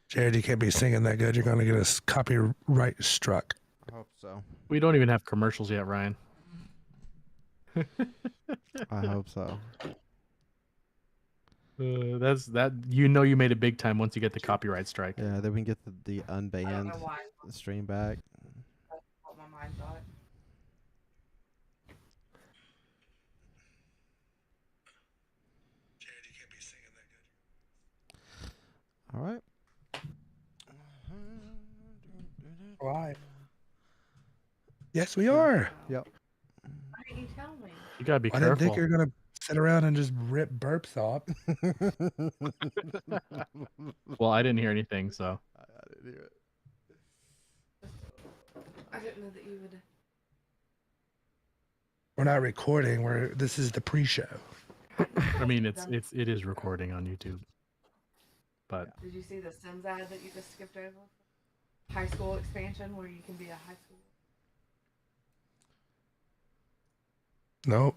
Jared, you can't be singing that good. You're going to get us copyright struck. I hope so. We don't even have commercials yet, Ryan. I hope so. That's that. You know, you made it big time once you get the copyright strike. Yeah, then we can get the unbanned stream back. That's what my mind thought. Jared, you can't be singing that good. All right. Why? Yes, we are. Yep. Why didn't you tell me? You gotta be I didn't careful. think you're going to sit around and just rip burps off. Well, I didn't hear anything, so. I didn't hear it. I didn't know that you would. We're not recording. This is the pre-show. I mean, it is recording on YouTube. But Did you see the Sims ad that you just skipped over? High school expansion where you can be a high school. Nope.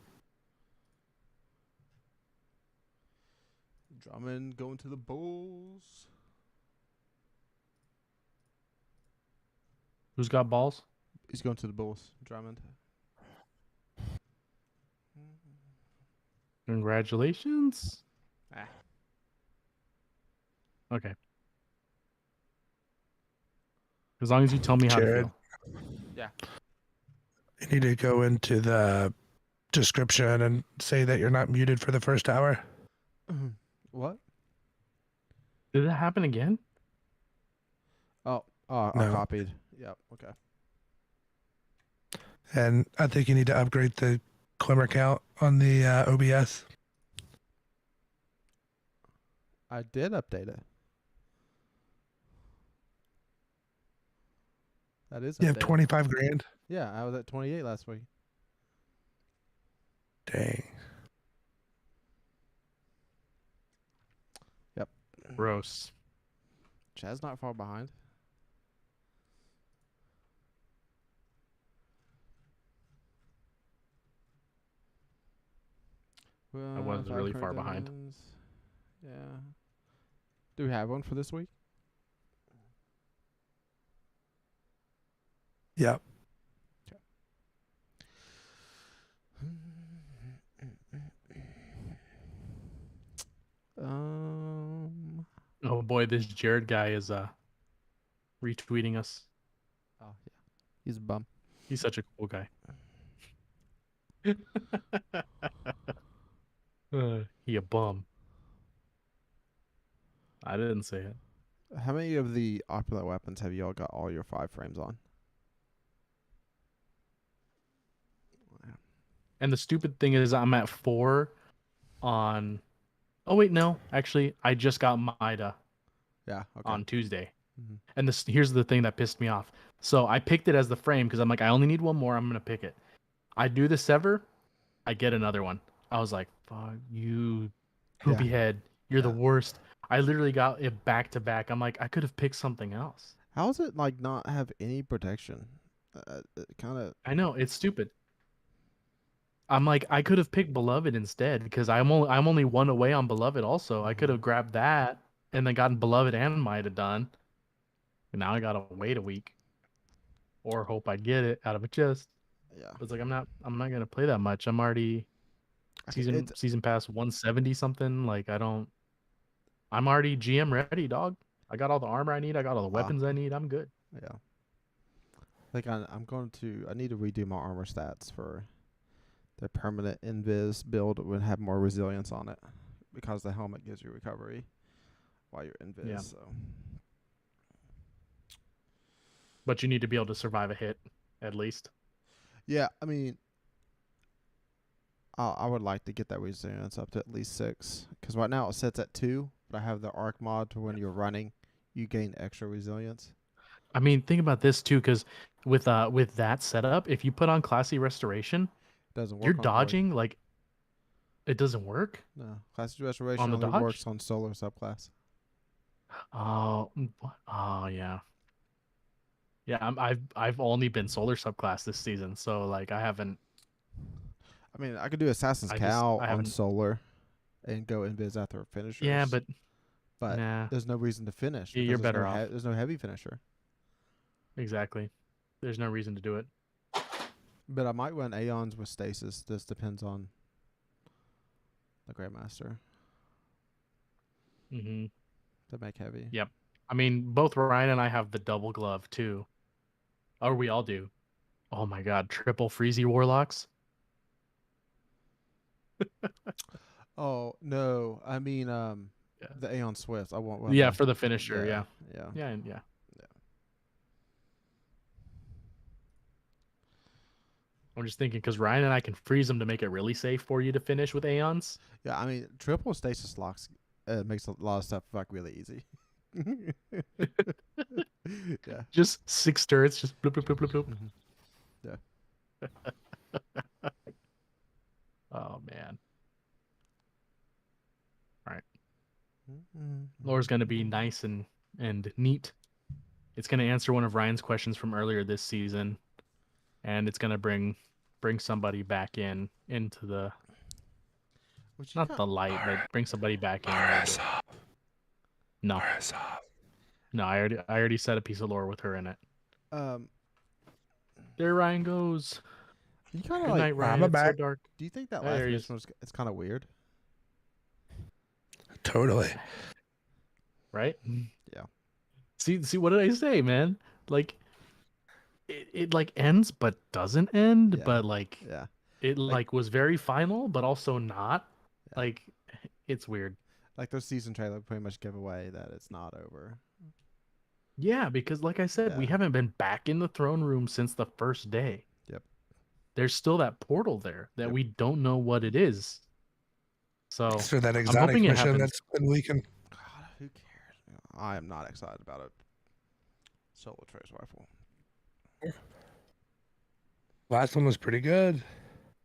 Drummond going to the Bulls. who's got balls? He's going to the Bulls. Drummond. Congratulations. Ah. Okay. As long as you tell me how Jared. to feel. Yeah. You need to go into the description and say that you're not muted for the first hour. What? Did that happen again? Oh, I No. copied. Yep. Okay. And I think you need to upgrade the Climber count on the OBS. I did update it. That is. You have updated. 25 grand? Yeah, I was at 28 last week. Dang. Gross. Chad's not far behind. Well, I was really far 500 behind. diamonds. Yeah. Do we have one for this week? Yep. Oh boy, this Jared guy is retweeting us. Oh yeah, he's a bum. He's such a cool guy. He a bum. I didn't say it. How many of the opulent weapons have y'all got all your 5 frames on? And the stupid thing is I'm at 4 on... Oh, wait, no. Actually, I just got Mida Yeah. Okay. on Tuesday. Mhm. And here's the thing that pissed me off. So I picked it as the frame because I'm like, I only need one more. I'm going to pick it. I do the sever. I get another one. I was like, fuck you, poopy head. You're the worst. I literally got it back to back. I'm like, I could have picked something else. How does it like not have any protection? Kind of. I know, it's stupid. I'm like, I could have picked Beloved instead because I'm only one away on Beloved also. I could have grabbed that and then gotten Beloved and Mida done. And now I gotta wait a week. Or hope I get it out of a chest. Yeah. It's like I'm not gonna play that much. I'm already season pass 170 something. Like I'm already GM ready, dog. I got all the armor I need, I got all the weapons I need, I'm good. Yeah. Like I need to redo my armor stats for the permanent invis build would have more resilience on it because the helmet gives you recovery while you're invis. Yeah. So. But you need to be able to survive a hit, at least. Yeah, I mean, I would like to get that resilience up to at least 6 because right now it sits at 2, but I have the arc mod to when you're running, you gain extra resilience. I mean, think about this too, because with that setup, if you put on Classy Restoration, Doesn't work. you're on dodging like it doesn't work. No, Classy Restoration On the only dodge? works on solar subclass. Oh, yeah. Yeah, I've only been solar subclass this season, so like I haven't. I mean, I could do Assassin's I Cow on haven't. solar and go invis after finishers. Yeah, but but nah, there's no reason to finish. you're Because better off. There's no heavy finisher. Exactly. There's no reason to do it. But I might run Aeons with stasis. This depends on the Grandmaster Mm-hmm. to make heavy. Yep. I mean, both Ryan and I have the double glove too. Or we all do. Oh my god, triple Freezy Warlocks. Oh no, I mean Yeah. the Aeon Swift. I want one. Yeah, for the finisher. Yeah. Yeah. Yeah. I'm just thinking because Ryan and I can freeze them to make it really safe for you to finish with Aeons. Yeah, I mean triple stasis locks makes a lot of stuff like really easy. Yeah. Just 6 turrets, just bloop bloop bloop bloop bloop. Yeah. Oh man. All right. Mm-hmm. Lore's gonna be nice and neat. It's gonna answer one of Ryan's questions from earlier this season, and it's gonna bring somebody back into the not the light, but bring somebody back in. No, no, I already set a piece of lore with her in it. There Ryan goes. You kind Good of night, like. Ryan. It's so back. dark. Do you think that There last he is. mission was? It's kind of weird. Totally. Right? Yeah. See, what did I say, man? Like, it like ends but doesn't end, Yeah. but like Yeah. it like was very final, but also not. Yeah. Like, it's weird. Like those season trailer pretty much give away that it's not over. Yeah, because like I said, we Yeah. haven't been back in the throne room since the first day. Yep. There's still that portal there that Yep. we don't know what it is. So It's for that exotic hoping it mission happens. that's been leaking. God, who cares? I am not excited about it. Solo trace rifle. Last one was pretty good.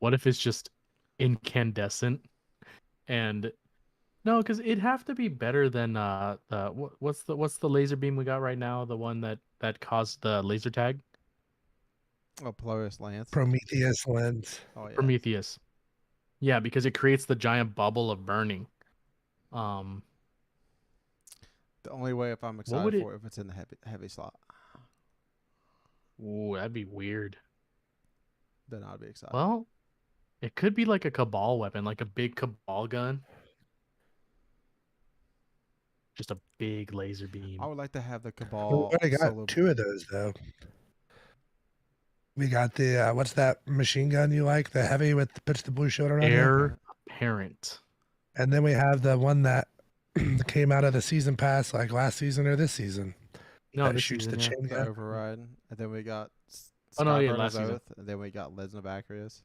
What if it's just incandescent? And no, because it'd have to be better than what's the laser beam we got right now? The one that caused the laser tag? Oh, Polaris Lance. Prometheus lens. Oh yeah. Prometheus. Yeah, because it creates the giant bubble of burning. The only way if I'm would excited it- for it if it's in the heavy slot, Ooh, that'd be weird. then I'd be excited. Well, it could be like a cabal weapon, like a big cabal gun. Just a big laser beam. I would like to have the We Cabal already got solo. 2 of those though. We got the what's that machine gun you like? The heavy with puts the blue shield around it. Heir apparent. And then we have the one that came out of the season pass like last season or this season. No, that this shoots season, the yeah. chain The gun. Override, and then we got Oh, no, yeah, Skyburner's last season. Oath, and then we got Legend of Acreus.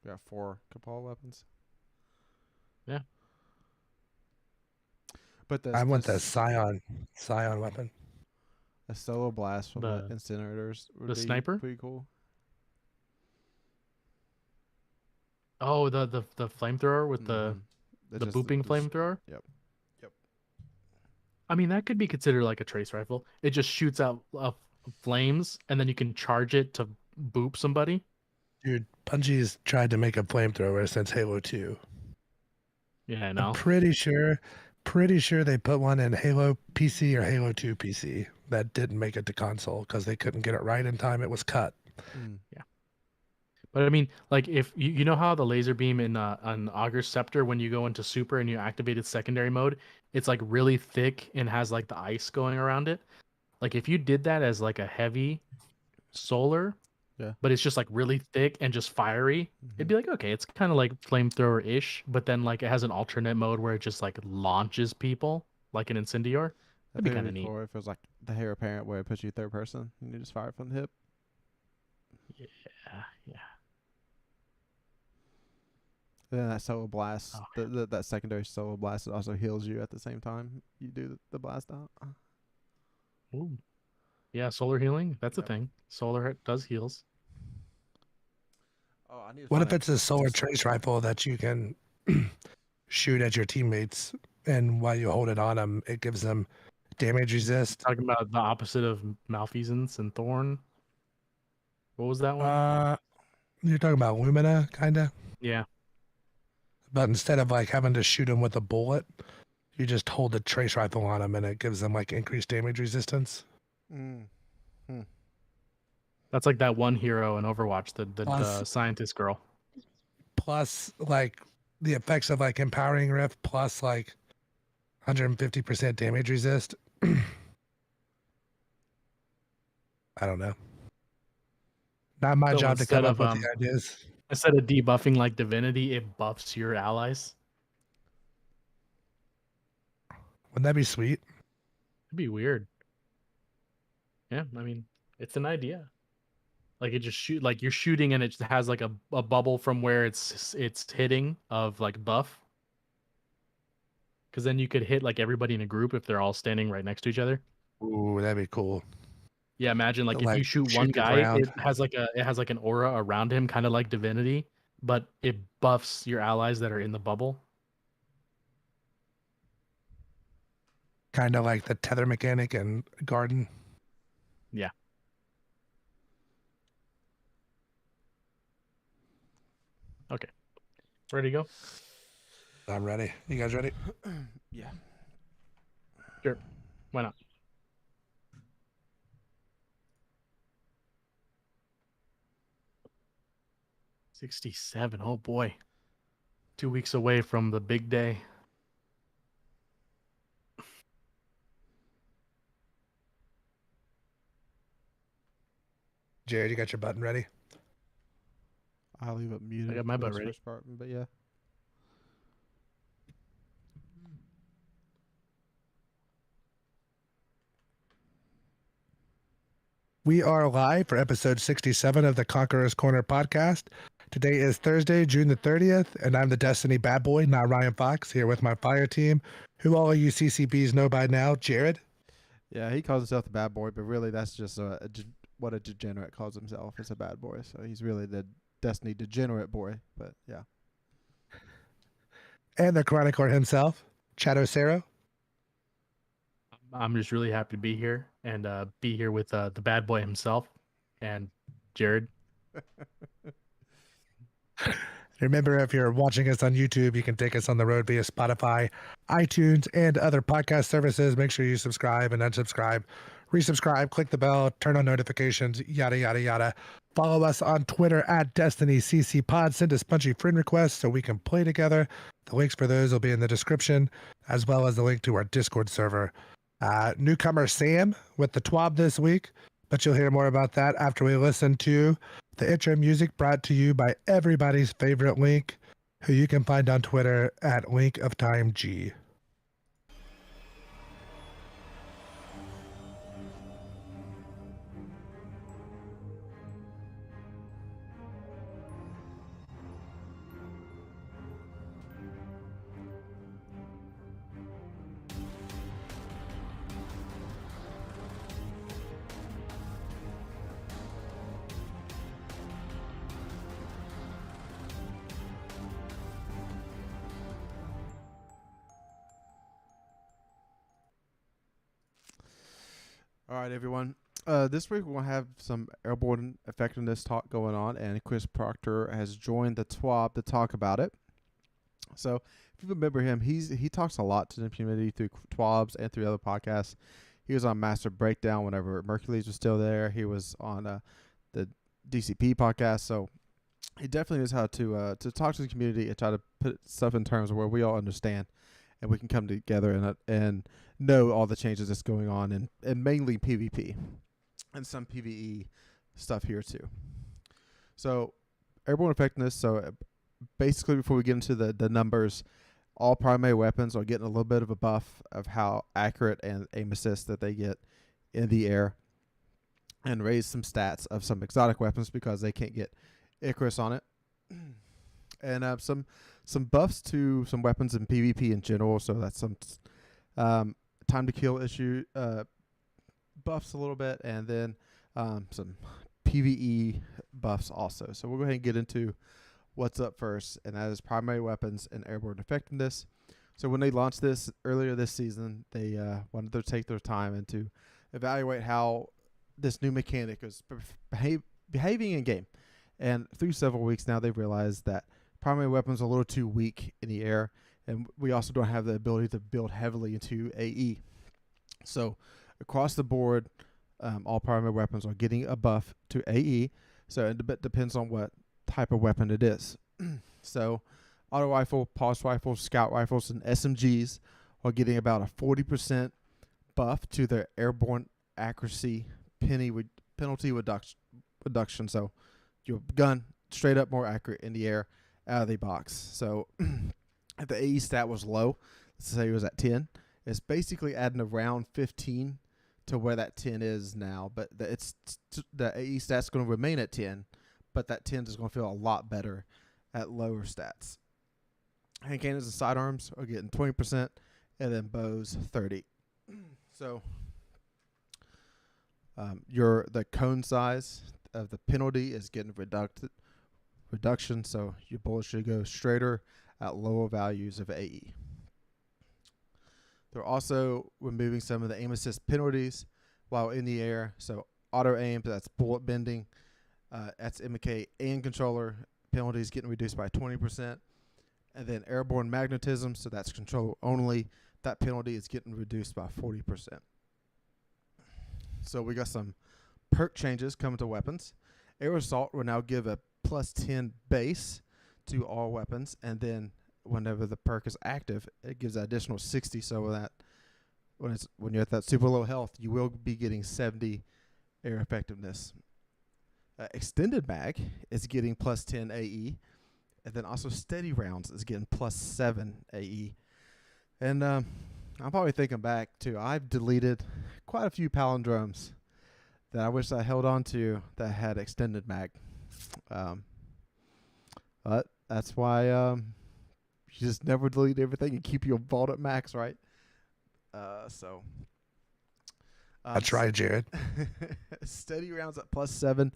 We got 4 Cabal weapons. Yeah. But I want the Scion weapon. a solo blast from the The- incinerators. Would the be sniper? Pretty cool. Oh, the flamethrower with the Mhm. booping flamethrower. Yep. Yep. I mean, that could be considered like a trace rifle. It just shoots out flames, and then you can charge it to boop somebody. Dude, Bungie's tried to make a flamethrower since Halo 2. Yeah, I know. I'm pretty sure they put one in Halo PC or Halo 2 PC that didn't make it to console because they couldn't get it right in time. It was cut. Mm. But I mean, like if you know how the laser beam in on Augur Scepter, when you go into super and you activate its secondary mode, it's like really thick and has like the ice going around it. Like if you did that as like a heavy solar, Yeah. but it's just like really thick and just fiery, it'd be like, okay, it's kind of like flamethrower ish, but then like it has an alternate mode where it just like launches people like an incendiar. That'd be kind of neat. Or if it was like the Heir Apparent where it puts you third person and you just fire from the hip. Yeah. And then that solo blast, Oh, that secondary solo blast, it also heals you at the same time you do the blast out. Ooh. Yeah, solar healing. That's a Yep. thing. Solar does heals. Oh, I need to What find if it's a solar trace rifle that you can shoot at your teammates, and while you hold it on them, it gives them damage resist? Talking about the opposite of malfeasance and thorn. What was that one? You're talking about Lumina, kind of? Yeah. But instead of like having to shoot them with a bullet, you just hold the trace rifle on them and it gives them like increased damage resistance. Mm. That's like that one hero in Overwatch, the Plus- scientist girl. Plus, like the effects of like empowering rift, plus like 150% damage resist. I don't know. Not my So job to come up with the ideas. Instead of debuffing like divinity, it buffs your allies. Wouldn't that be sweet? It'd be weird. Yeah, I mean, it's an idea. Like it just shoot like you're shooting and it just has like a bubble from where it's hitting of like buff. Because then you could hit like everybody in a group if they're all standing right next to each other. Ooh, that'd be cool. Yeah, imagine like if Like, you shoot shoot one the guy, ground. it has like an aura around him, kind of like divinity, but it buffs your allies that are in the bubble. Kind of like the tether mechanic in Garden. Yeah. Okay. Ready to go? I'm ready. You guys ready? Yeah. Sure. Why not? $67. Oh boy. 2 weeks away from the big day. Jared, you got your button ready? I'll leave it muted. I got my for butt this ready. first part, but yeah. We are live for episode 67 of the Conqueror's Corner podcast. Today is Thursday, June the 30th, and I'm the Destiny bad boy, NotRyanFox, here with my fire team, who all of you CCBs know by now, Jared. Yeah, he calls himself the bad boy, but really that's just what a degenerate calls himself as a bad boy. So he's really the Destiny degenerate boy, but yeah. And the chronicler himself, Chadocero. I'm just really happy to be here and be here with the bad boy himself and Jared. Remember, if you're watching us on YouTube, you can take us on the road via Spotify, iTunes, and other podcast services. Make sure you subscribe and unsubscribe, resubscribe, click the bell, turn on notifications, yada, yada, yada. Follow us on Twitter at DestinyCCPod. Send us punchy friend requests so we can play together. The links for those will be in the description, as well as the link to our Discord server. Newcomer Sam with the TWAB this week, but you'll hear more about that after we listen to the intro music brought to you by everybody's favorite Link, who you can find on Twitter at Link of Time G. All right, everyone. This week we're going to have some airborne effectiveness talk going on, and Chris Proctor has joined the TWAB to talk about it. So if you remember him, he talks a lot to the community through TWABs and through other podcasts. He was on Master Breakdown whenever Mercules was still there. He was on the DCP podcast. So he definitely knows how to talk to the community and try to put stuff in terms where we all understand and we can come together and know all the changes that's going on and mainly PvP and some PvE stuff here too. So airborne effectiveness. So basically, before we get into the numbers, all primary weapons are getting a little bit of a buff of how accurate and aim assist that they get in the air, and raise some stats of some exotic weapons because they can't get Icarus on it, and some buffs to some weapons in PvP in general. So that's some time to kill issue buffs a little bit, and then some PvE buffs also. So we'll go ahead and get into what's up first, and that is primary weapons and airborne effectiveness. So when they launched this earlier this season, they wanted to take their time and to evaluate how this new mechanic is behaving in game. And through several weeks now, they've realized that primary weapons are a little too weak in the air, and we also don't have the ability to build heavily into AE. So across the board, all primary weapons are getting a buff to AE. So it depends on what type of weapon it is. So auto rifle, pulse rifles, scout rifles, and SMGs are getting about a 40% buff to their airborne accuracy penalty reduction. So your gun straight up more accurate in the air out of the box. So if the AE stat was low, let's say it was at 10, it's basically adding around 15 to where that 10 is now. But the AE stat's going to remain at 10, but that 10 is going to feel a lot better at lower stats. Hand cannons and sidearms are getting 20%, and then bows 30. So the cone size of the penalty is getting reduction, so your bullets should go straighter at lower values of AE. They're also removing some of the aim assist penalties while in the air. So auto aim, that's bullet bending, that's MK and controller penalties getting reduced by 20%. And then airborne magnetism, so that's controller only, that penalty is getting reduced by 40%. So we got some perk changes coming to weapons. Air assault will now give a plus 10 base to all weapons, and then whenever the perk is active, it gives an additional 60. So that when you're at that super low health, you will be getting 70 air effectiveness. Extended mag is getting plus 10 AE, and then also steady rounds is getting plus 7 AE. And I'm probably thinking back to, I've deleted quite a few palindromes that I wish I held on to that had extended mag. But that's why you just never delete everything and keep your vault at max, right? That's right, Jared. Steady rounds at plus 7.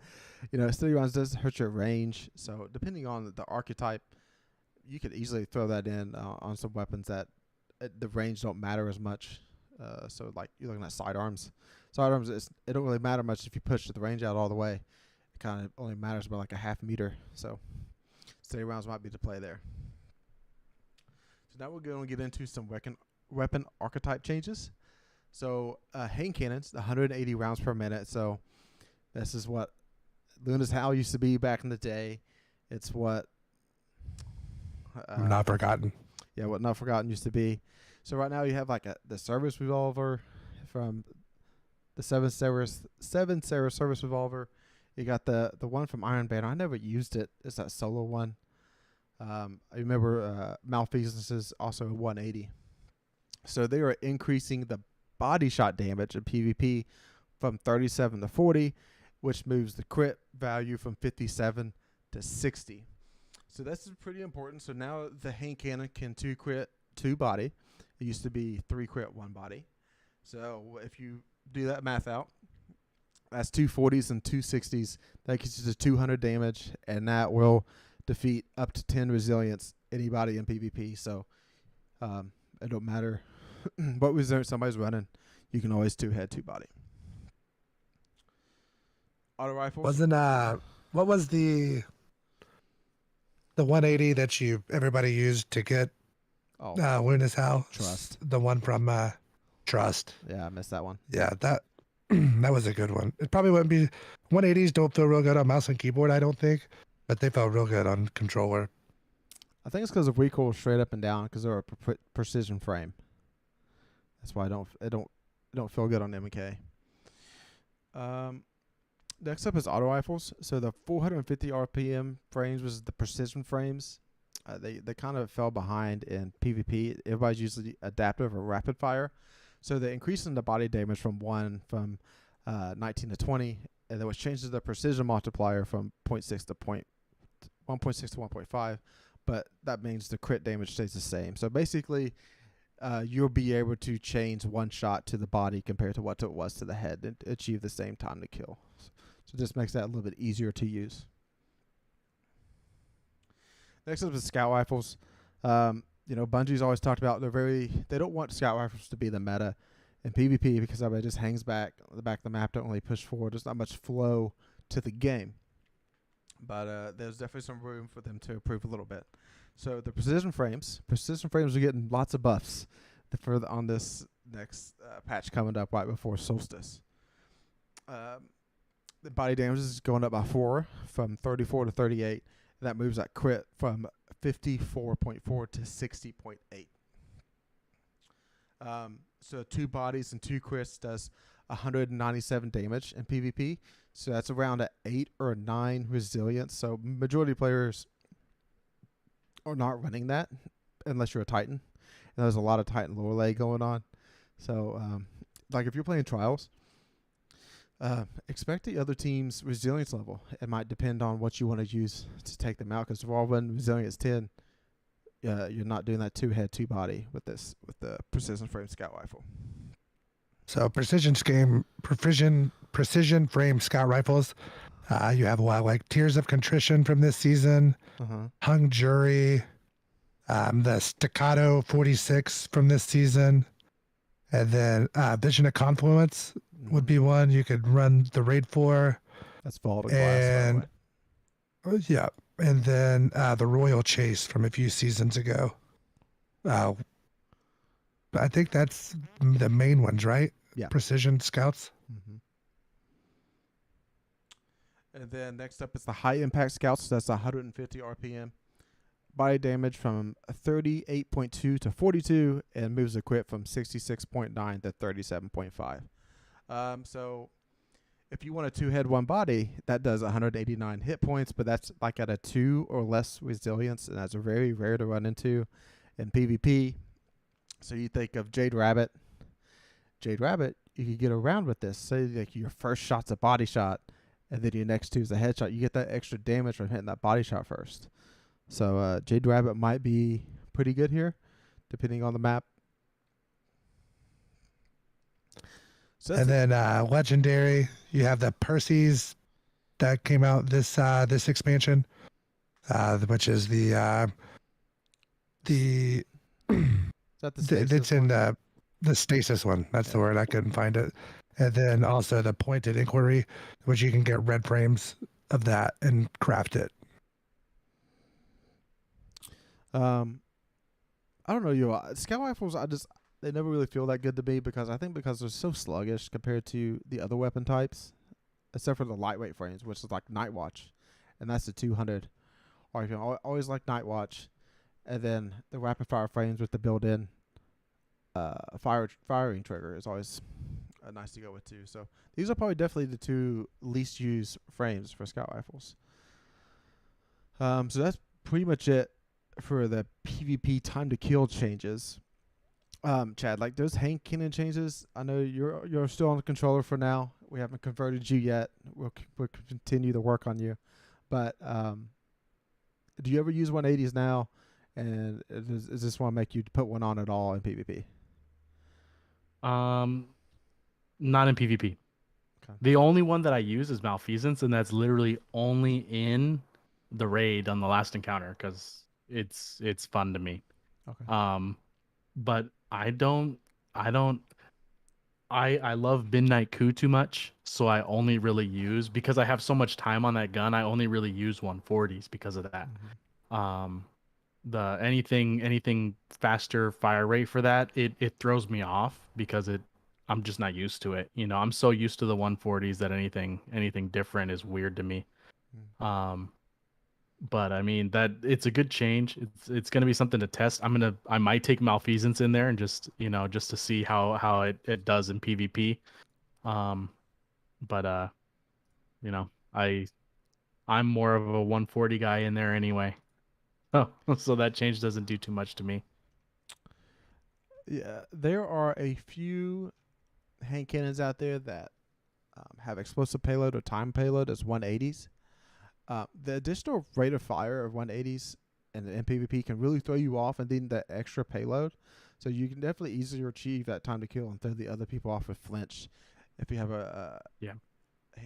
Steady rounds does hurt your range. So depending on the archetype, you could easily throw that in on some weapons that the range don't matter as much. So like you're looking at sidearms. Sidearms, it don't really matter much if you push the range out all the way. It kind of only matters by like a half meter. So steady rounds might be the play there. So now we're going to get into some weapon archetype changes. So hand cannons, 180 rounds per minute. So this is what Luna's Howl used to be back in the day. It's what Not Forgotten. Yeah, what Not Forgotten used to be. So right now you have like the service revolver from the seven Sarah service revolver. You got the one from Iron Banner. I never used it. It's that solo one. I remember Malfeasance is also 180. So they are increasing the body shot damage in PvP from 37 to 40, which moves the crit value from 57 to 60. So that's pretty important. So now the hand cannon can 2 crit 2 body. It used to be 3 crit 1 body. So if you do that math out, that's 2 40s and 2 60s. That gets you to 200 damage, and that will defeat up to 10 resilience anybody in PvP. So it don't matter what resilience somebody's running. You can always 2-head 2 body. Auto rifles. What was the 180 that everybody used to get Luna's Howl? Trust. The one from Trust. Yeah, I missed that one. Yeah, that was a good one. It probably wouldn't be 180s. Don't feel real good on mouse and keyboard, I don't think, but they felt real good on controller. I think it's because of recoil straight up and down because they're a precision frame. That's why it don't feel good on MK. Next up is auto rifles. So the 450 RPM frames was the precision frames. They kind of fell behind in PvP. Everybody's usually adaptive or rapid fire. So they're increasing the body damage from 19 to 20, and then which changes the precision multiplier from 0.6 to 1.6 to 1.5. But that means the crit damage stays the same. So basically, you'll be able to change one shot to the body compared to what it was to the head and achieve the same time to kill. So this makes that a little bit easier to use. Next up is scout rifles. Bungie's always talked about they don't want scout rifles to be the meta in PvP because everybody just hangs back. The back of the map don't really push forward. There's not much flow to the game. but there's definitely some room for them to improve a little bit. So the precision frames are getting lots of buffs on this next patch coming up right before Solstice. The body damage is going up by 4 from 34 to 38. And that moves that crit from 54.4 to 60.8. So 2 bodies and 2 crits does 197 damage in PvP. So that's around an 8 or a 9 resilience. So majority of players are not running that unless you're a Titan. And there's a lot of Titan lower leg going on. So like if you're playing Trials, expect the other team's resilience level. It might depend on what you want to use to take them out. Because if all run resilience 10, you're not doing that 2-head 2-body with the precision frame scout rifle. So precision frame scout rifles. You have a lot like Tears of Contrition from this season, Hung Jury, the Staccato 46 from this season, and then Vision of Confluence would be one you could run the raid for. That's Vault of Glass, by the way. Yeah, and then the Royal Chase from a few seasons ago. I think that's the main ones, right? Yeah. Precision Scouts. And then next up is the High Impact Scouts. That's 150 RPM. Body damage from 38.2 to 42, and moves the crit from 66.9 to 37.5. So if you want a 2-head 1-body, that does 189 hit points, but that's like at a 2 or less resilience, and that's very rare to run into in PvP. So you think of Jade Rabbit. You could get around with this. Say like your first shot's a body shot, and then your next 2 is a headshot. You get that extra damage from hitting that body shot first. So Jade Rabbit might be pretty good here, depending on the map. So and then Legendary, you have the Percy's that came out this expansion, which is the is that the stasis it's in one? the stasis one. That's the word. I couldn't find it. And then also the Pointed Inquiry, which you can get red frames of that and craft it. I don't know, scout rifles, they never really feel that good to me because they're so sluggish compared to the other weapon types, except for the lightweight frames, which is like Night Watch, and that's the 200. Or you can always like Night Watch, and then the rapid fire frames with the built-in firing trigger is always nice to go with too. So these are probably definitely the 2 least used frames for scout rifles. So that's pretty much it for the PvP time to kill changes. Chad, like those hand cannon changes, I know you're still on the controller for now. We haven't converted you yet. We'll continue to work on you. But do you ever use 180s now? And does this one make you put one on at all in PvP? Not in PvP. Okay. The only one that I use is Malfeasance, and that's literally only in the raid on the last encounter because it's fun to me. Okay. But I love Midnight Coup too much, so I only really use, because I have so much time on that gun, I only really use 140s because of that. The anything faster fire rate for that, it throws me off because I'm just not used to it. You know, I'm so used to the 140s that anything different is weird to me. But I mean, that it's a good change. It's gonna be something to test. I might take Malfeasance in there and just to see how it does in PvP. But I'm more of a 140 guy in there anyway. Oh, so that change doesn't do too much to me. Yeah, there are a few hand cannons out there that have explosive payload or time payload as 180s. The additional rate of fire of 180s in PvP can really throw you off, and then the extra payload. So you can definitely easily achieve that time to kill and throw the other people off with flinch if you have a hand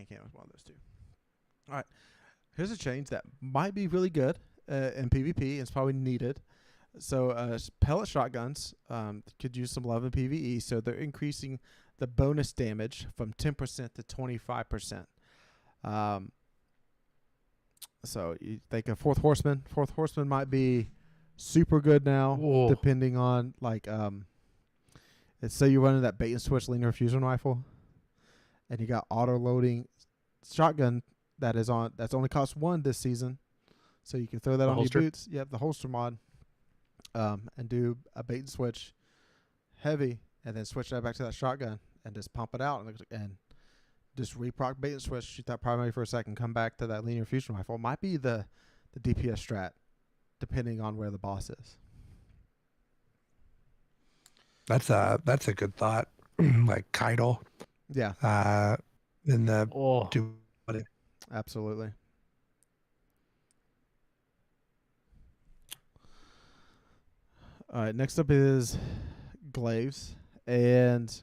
cannon with one of those 2. All right, here's a change that might be really good in PvP. It's probably needed. So pellet shotguns could use some love in PvE. So they're increasing the bonus damage from 10% to 25%. So you think a fourth horseman. Fourth horseman might be super good now, Whoa. depending on let's say you're running that bait and switch linear fusion rifle, and you got auto loading shotgun that's only cost 1 this season, so you can throw that The on holster? your boots. Yep, the holster mod, and do a bait and switch heavy, and then switch that back to that shotgun and just pump it out and just reproc bait and switch, shoot that primary for a second, come back to that linear fusion rifle. It might be the DPS strat, depending on where the boss is. That's a good thought. Like Keitel. Yeah, In the Oh, absolutely. All right, next up is glaives. And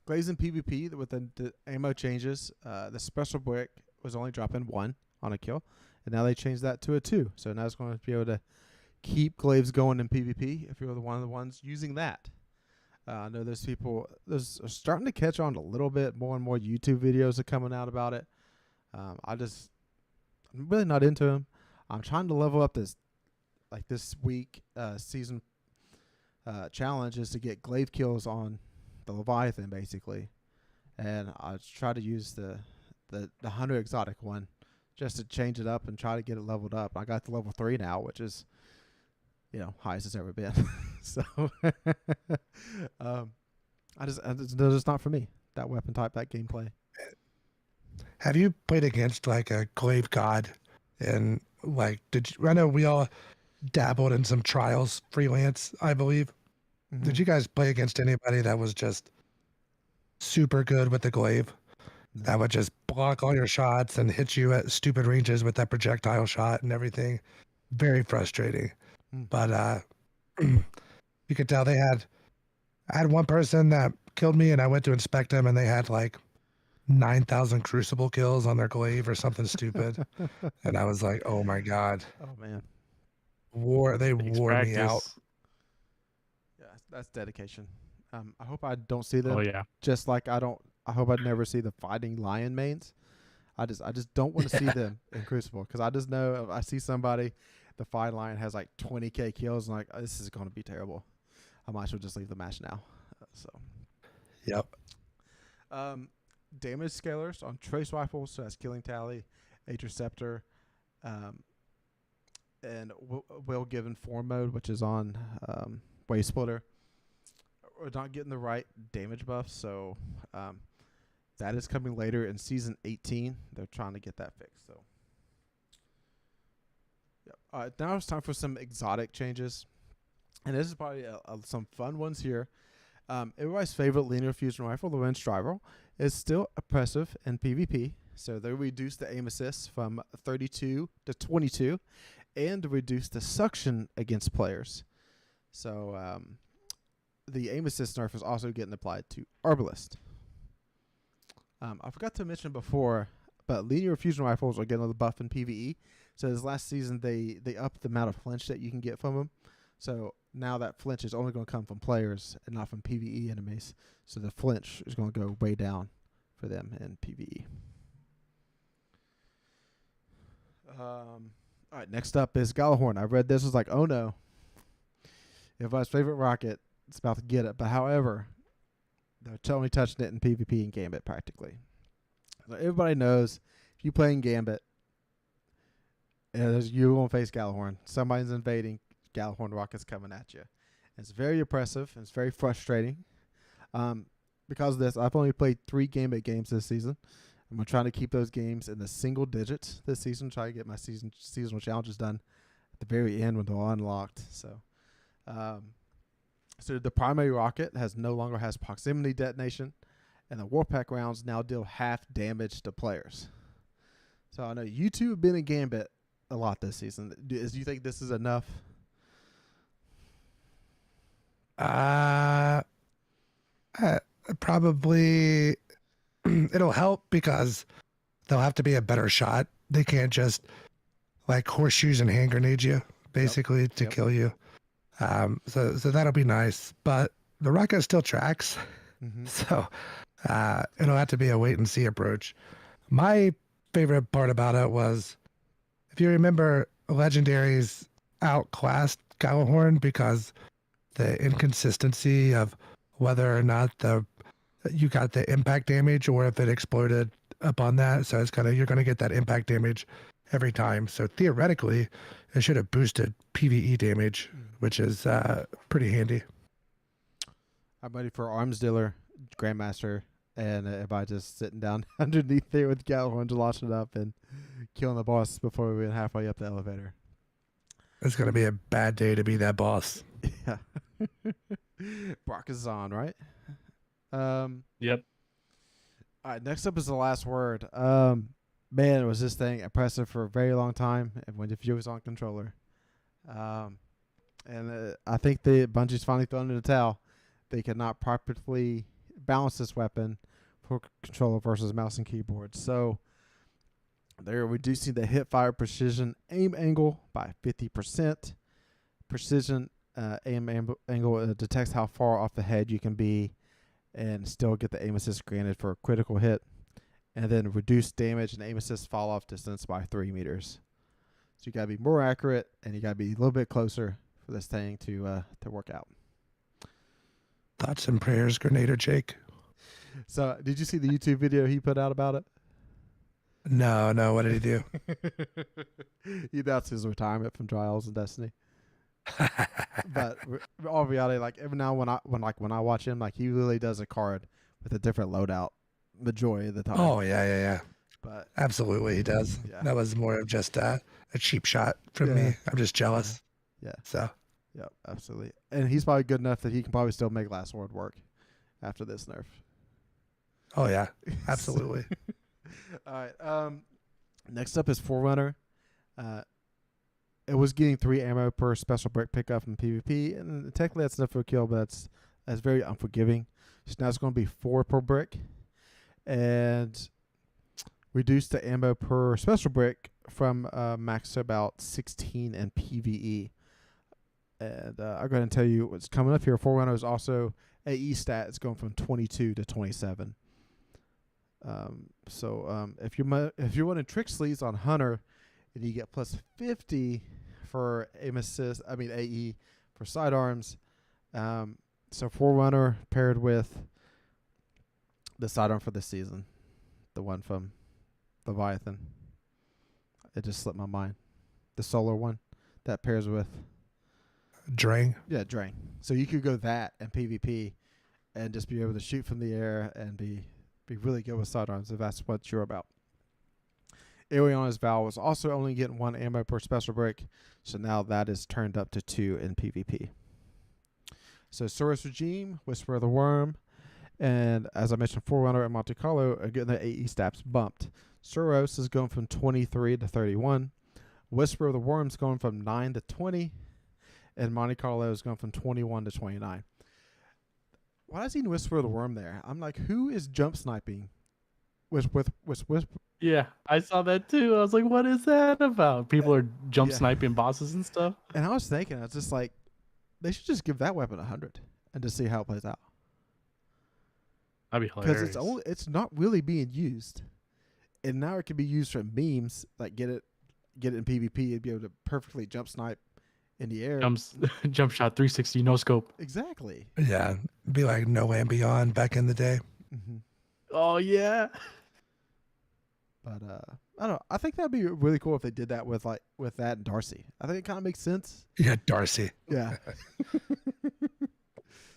glaives in PvP with the ammo changes. The special brick was only dropping 1 on a kill, and now they changed that to a 2. So now it's going to be able to keep glaives going in PvP if you're one of the ones using that. I know there's starting to catch on a little bit. More and more YouTube videos are coming out about it. I'm really not into them. I'm trying to level up this week season challenge is to get glaive kills on the Leviathan basically, and I try to use the hunter exotic one just to change it up and try to get it leveled up. I got to level 3 now, which is highest it's ever been. So it's just not for me, that weapon type, that gameplay. Have you played against like a glaive god? And like, I know we all dabbled in some trials freelance, I believe. Mm-hmm. Did you guys play against anybody that was just super good with the glaive? That would just block all your shots and hit you at stupid ranges with that projectile shot and everything. Very frustrating. But you could tell I had one person that killed me, and I went to inspect him, and they had like 9,000 crucible kills on their glaive or something stupid. And I was like, oh my God. Oh man. They takes wore me out. practice. Yeah, that's dedication. I hope I don't see them. Oh yeah. Just like I hope I never see the fighting lion mains. I just don't want to see them in Crucible, because I just know if I see somebody, the fighting lion has like 20k kills, and like, this is going to be terrible. I might as well just leave the match now. Yep. Damage scalers on trace rifles, so that's killing tally, interceptor, and will given form mode, which is on wave splitter. We're not getting the right damage buffs, so that is coming later in season 18. They're trying to get that fixed. So, yep. Now it's time for some exotic changes, and this is probably some fun ones here. Everybody's favorite linear fusion rifle, the Wrench Rival, is still oppressive in PvP. So they reduced the aim assist from 32 to 22, and reduced the suction against players. So the aim assist nerf is also getting applied to Arbalist. I forgot to mention before, but linear fusion rifles are getting a buff in PvE. So this last season, they upped the amount of flinch that you can get from them. So now that flinch is only going to come from players and not from PvE enemies. So the flinch is going to go way down for them in PvE. All right, next up is Galahorn. I read this, was like, oh no. Everybody's favorite rocket, it's about to get it. But however, they're only touching it in PvP and Gambit practically. So everybody knows if you play in Gambit, you're going to face Galahorn. Somebody's invading, Galahorn rockets coming at you. It's very oppressive. And it's very frustrating. Because of this, I've only played 3 Gambit games this season. I'm going to try to keep those games in the single digits this season. Try to get my seasonal challenges done at the very end when they're all unlocked. So the primary rocket no longer has proximity detonation, and the Warpack rounds now deal half damage to players. So I know you two have been in Gambit a lot this season. Do you think this is enough? Probably it'll help because they'll have to be a better shot. They can't just like horseshoes and hand grenade you basically to kill you. So that'll be nice, but the rocket still tracks. Mm-hmm. So it'll have to be a wait and see approach. My favorite part about it was if you remember, legendaries outclassed Gallahorn because the inconsistency of whether or not you got the impact damage or if it exploded upon that. So it's you're going to get that impact damage every time. So theoretically, it should have boosted PvE damage, which is pretty handy. I'm ready for Arms Dealer, Grandmaster, and everybody just sitting down underneath there with Gallahorn launching up and killing the boss before we went halfway up the elevator. It's going to be a bad day to be that boss. Yeah. Brock is on, right? Yep. All right, next up is the last word. Man, was this thing impressive for a very long time, and when if you was on controller. And I think Bungie's finally thrown in the towel. They could not properly balance this weapon for controller versus mouse and keyboard. So they're reducing the hip fire precision aim angle by 50%. Precision aim angle detects how far off the head you can be and still get the aim assist granted for a critical hit. And then reduce damage and aim assist fall off distance by 3 meters. So you got to be more accurate and you got to be a little bit closer for this thing to work out. Thoughts and prayers, Grenader Jake. So did you see the YouTube video he put out about it? No. What did he do? He announced his retirement from Trials and Destiny. But all reality, like every now when I watch him, like he really does a card with a different loadout majority of the time. Oh yeah. But Absolutely, he does. Yeah. That was more of just a cheap shot from me. I'm just jealous. Yeah. So yeah, absolutely. And he's probably good enough that he can probably still make Last Word work after this nerf. oh yeah, absolutely. All right. Next up is Forerunner. It was getting 3 ammo per special brick pickup in PvP, and technically that's enough for a kill, but that's very unforgiving. So now it's going to be 4 per brick, and reduce the ammo per special brick from max to about 16 in PvE. And I'm going to tell you what's coming up here. Forerunner is also AE stat. It's going from 22 to 27. So if you're running trick sleeves on Hunter, and you get plus 50 for aim assist, AE for sidearms. So Forerunner paired with the sidearm for this season, the one from Leviathan. It just slipped my mind. The solar one that pairs with Drang. Yeah, Drain. So you could go that and PvP and just be able to shoot from the air and be really good with sidearms if that's what you're about. Ariana's Val was also only getting 1 ammo per special break, so now that is turned up to 2 in PvP. So Soros Regime, Whisper of the Worm, and as I mentioned, Forerunner and Monte Carlo are getting their AE stats bumped. Soros is going from 23 to 31. Whisper of the Worm is going from 9 to 20. And Monte Carlo is going from 21 to 29. Why is he Whisper of the Worm there? I'm like, who is jump sniping with Yeah, I saw that too. I was like, what is that about? People are jump Yeah. sniping bosses and stuff. And I was thinking, I was just like, they should just give that weapon 100 and just see how it plays out. That'd be Because hilarious. it's not really being used. And now it can be used for memes, like get it in PvP and be able to perfectly jump snipe in the air. Jump shot 360 no scope. Exactly. Yeah, be like No and Beyond back in the day. Mm-hmm. Oh yeah. But I don't know. I think that'd be really cool if they did that with that and Darcy. I think it kind of makes sense. Yeah, Darcy. Yeah.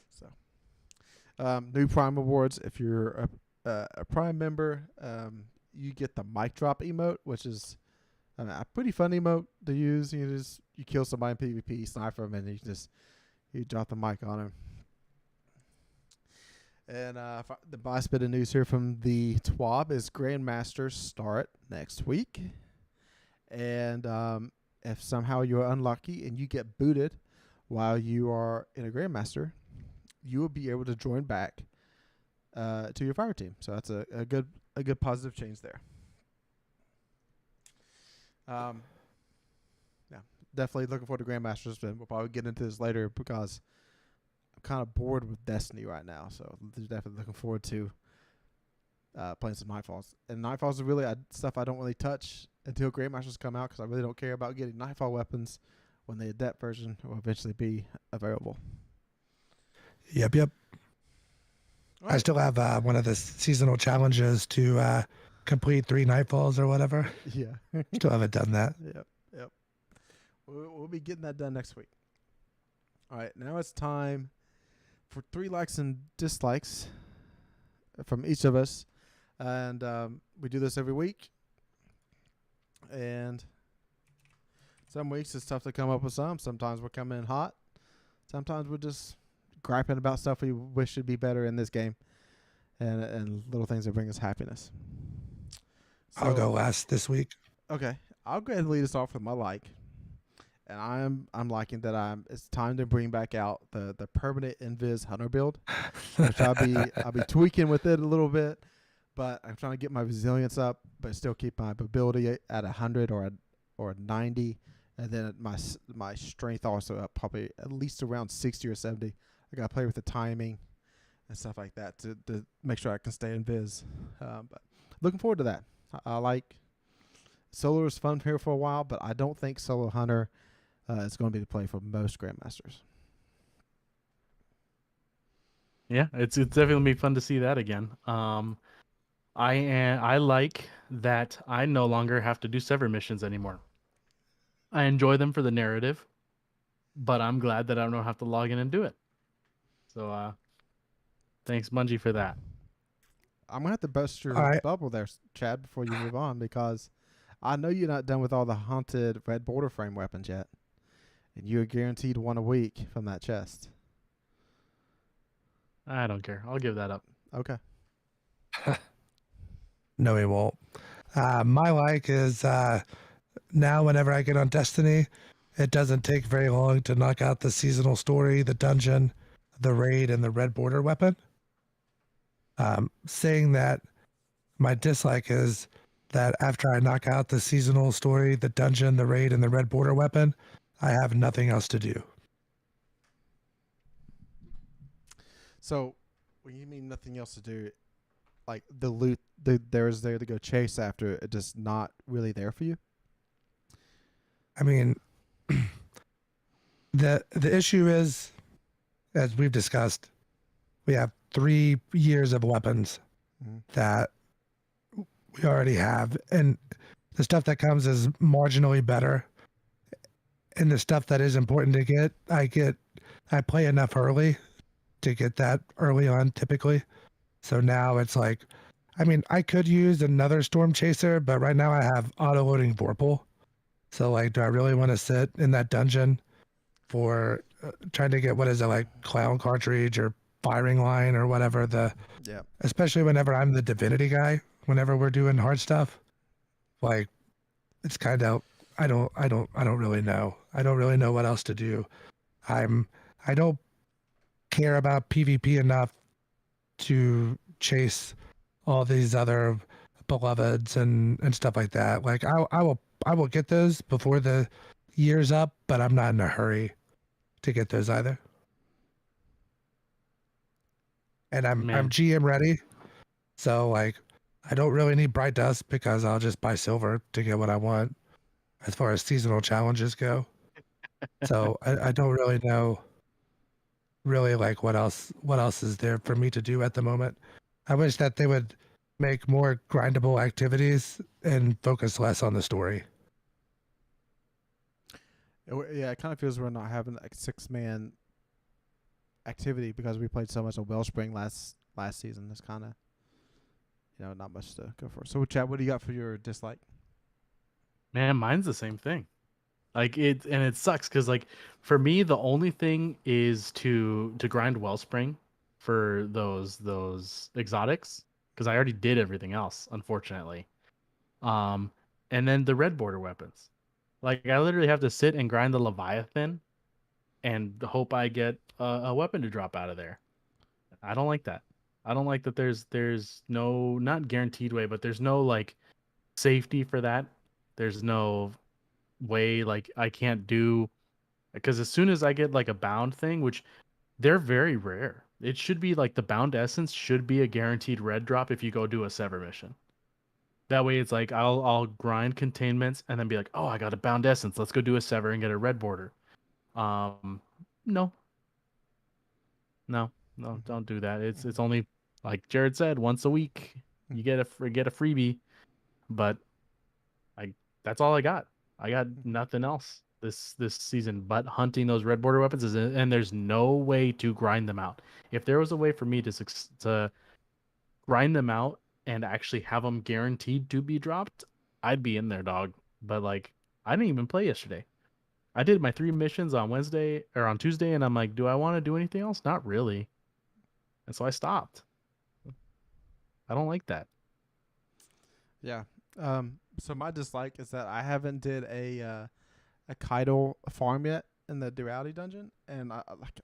So, new Prime awards. If you're a Prime member, you get the mic drop emote, which is a pretty fun emote to use. You kill somebody in PvP, snipe them, and you drop the mic on him. And the last bit of news here from the TWAB is Grandmasters start next week. And if somehow you're unlucky and you get booted while you are in a Grandmaster, you will be able to join back to your fire team. So that's a good positive change there. Yeah, definitely looking forward to Grandmasters, and we'll probably get into this later because I'm kind of bored with Destiny right now. So definitely looking forward to playing some Nightfalls. And Nightfalls is really stuff I don't really touch until Grandmasters come out because I really don't care about getting Nightfall weapons when the Adept version will eventually be available. Yep. I still have one of the seasonal challenges to complete 3 Nightfalls or whatever. Yeah. Still haven't done that. Yep. We'll be getting that done next week. All right, now it's time for 3 likes and dislikes from each of us. And we do this every week. And some weeks it's tough to come up with some. Sometimes we're coming in hot. Sometimes we're just griping about stuff we wish should be better in this game. And little things that bring us happiness. So, I'll go last this week. Okay, I'll go ahead and lead us off with my like. And I'm liking that it's time to bring back out the permanent Invis Hunter build, which I'll be tweaking with it a little bit, but I'm trying to get my resilience up, but still keep my ability at 100 or a 90, and then my strength also up probably at least around 60 or 70. I gotta play with the timing and stuff like that to make sure I can stay Invis. But looking forward to that. I like solo is fun here for a while, but I don't think solo Hunter. It's going to be the play for most Grandmasters. Yeah, it's definitely gonna be fun to see that again. I like that I no longer have to do sever missions anymore. I enjoy them for the narrative, but I'm glad that I don't have to log in and do it. So thanks Bungie for that. I'm going to have to bust your bubble there, Chad, before you move on, because I know you're not done with all the haunted red border frame weapons yet. And you're guaranteed 1 a week from that chest. I don't care. I'll give that up. Okay. No, he won't. My like is now whenever I get on Destiny, it doesn't take very long to knock out the seasonal story, the dungeon, the raid, and the red border weapon. Saying that, my dislike is that after I knock out the seasonal story, the dungeon, the raid, and the red border weapon, I have nothing else to do. So, when you mean nothing else to do, like the loot there's there to go chase after, it just not really there for you? I mean, the issue is, as we've discussed, we have 3 years of weapons that we already have, and the stuff that comes is marginally better. And the stuff that is important to get, I play enough early to get that early on typically. So now it's like, I mean, I could use another Storm Chaser, but right now I have auto-loading Vorpal. So like, do I really want to sit in that dungeon for trying to get, what is it, like Clown Cartridge or Firing Line or whatever especially whenever I'm the Divinity guy, whenever we're doing hard stuff, like it's kind of, I don't really know. I don't really know what else to do. I don't care about PvP enough to chase all these other beloveds and stuff like that. Like I will get those before the year's up, but I'm not in a hurry to get those either. And I'm GM ready. So like I don't really need Bright Dust because I'll just buy silver to get what I want as far as seasonal challenges go. So I don't really know like what else is there for me to do at the moment. I wish that they would make more grindable activities and focus less on the story. Yeah, it kind of feels we're not having like 6-man activity because we played so much on Wellspring last season. It's kind of, not much to go for. So, Chad, what do you got for your dislike? Man, mine's the same thing. Like it sucks because like for me the only thing is to grind Wellspring for those exotics because I already did everything else, unfortunately. And then the red border weapons. Like I literally have to sit and grind the Leviathan and hope I get a weapon to drop out of there. I don't like that. I don't like that there's no, not guaranteed way, but there's no like safety for that. There's no way like I can't do, because as soon as I get like a bound thing, which they're very rare. It should be like the bound essence should be a guaranteed red drop if you go do a sever mission. That way, it's like I'll grind containments and then be like, oh, I got a bound essence. Let's go do a sever and get a red border. No, no, don't do that. It's only like Jared said, once a week you get a freebie, but that's all I got. I got nothing else this season but hunting those red border weapons, and there's no way to grind them out. If there was a way for me to grind them out and actually have them guaranteed to be dropped, I'd be in there, dog. But like, I didn't even play yesterday. I did my 3 missions on Wednesday or on Tuesday, and I'm like, do I want to do anything else? Not really. And so I stopped. I don't like that. Yeah. So my dislike is that I haven't did a Kaido farm yet in the duality dungeon, and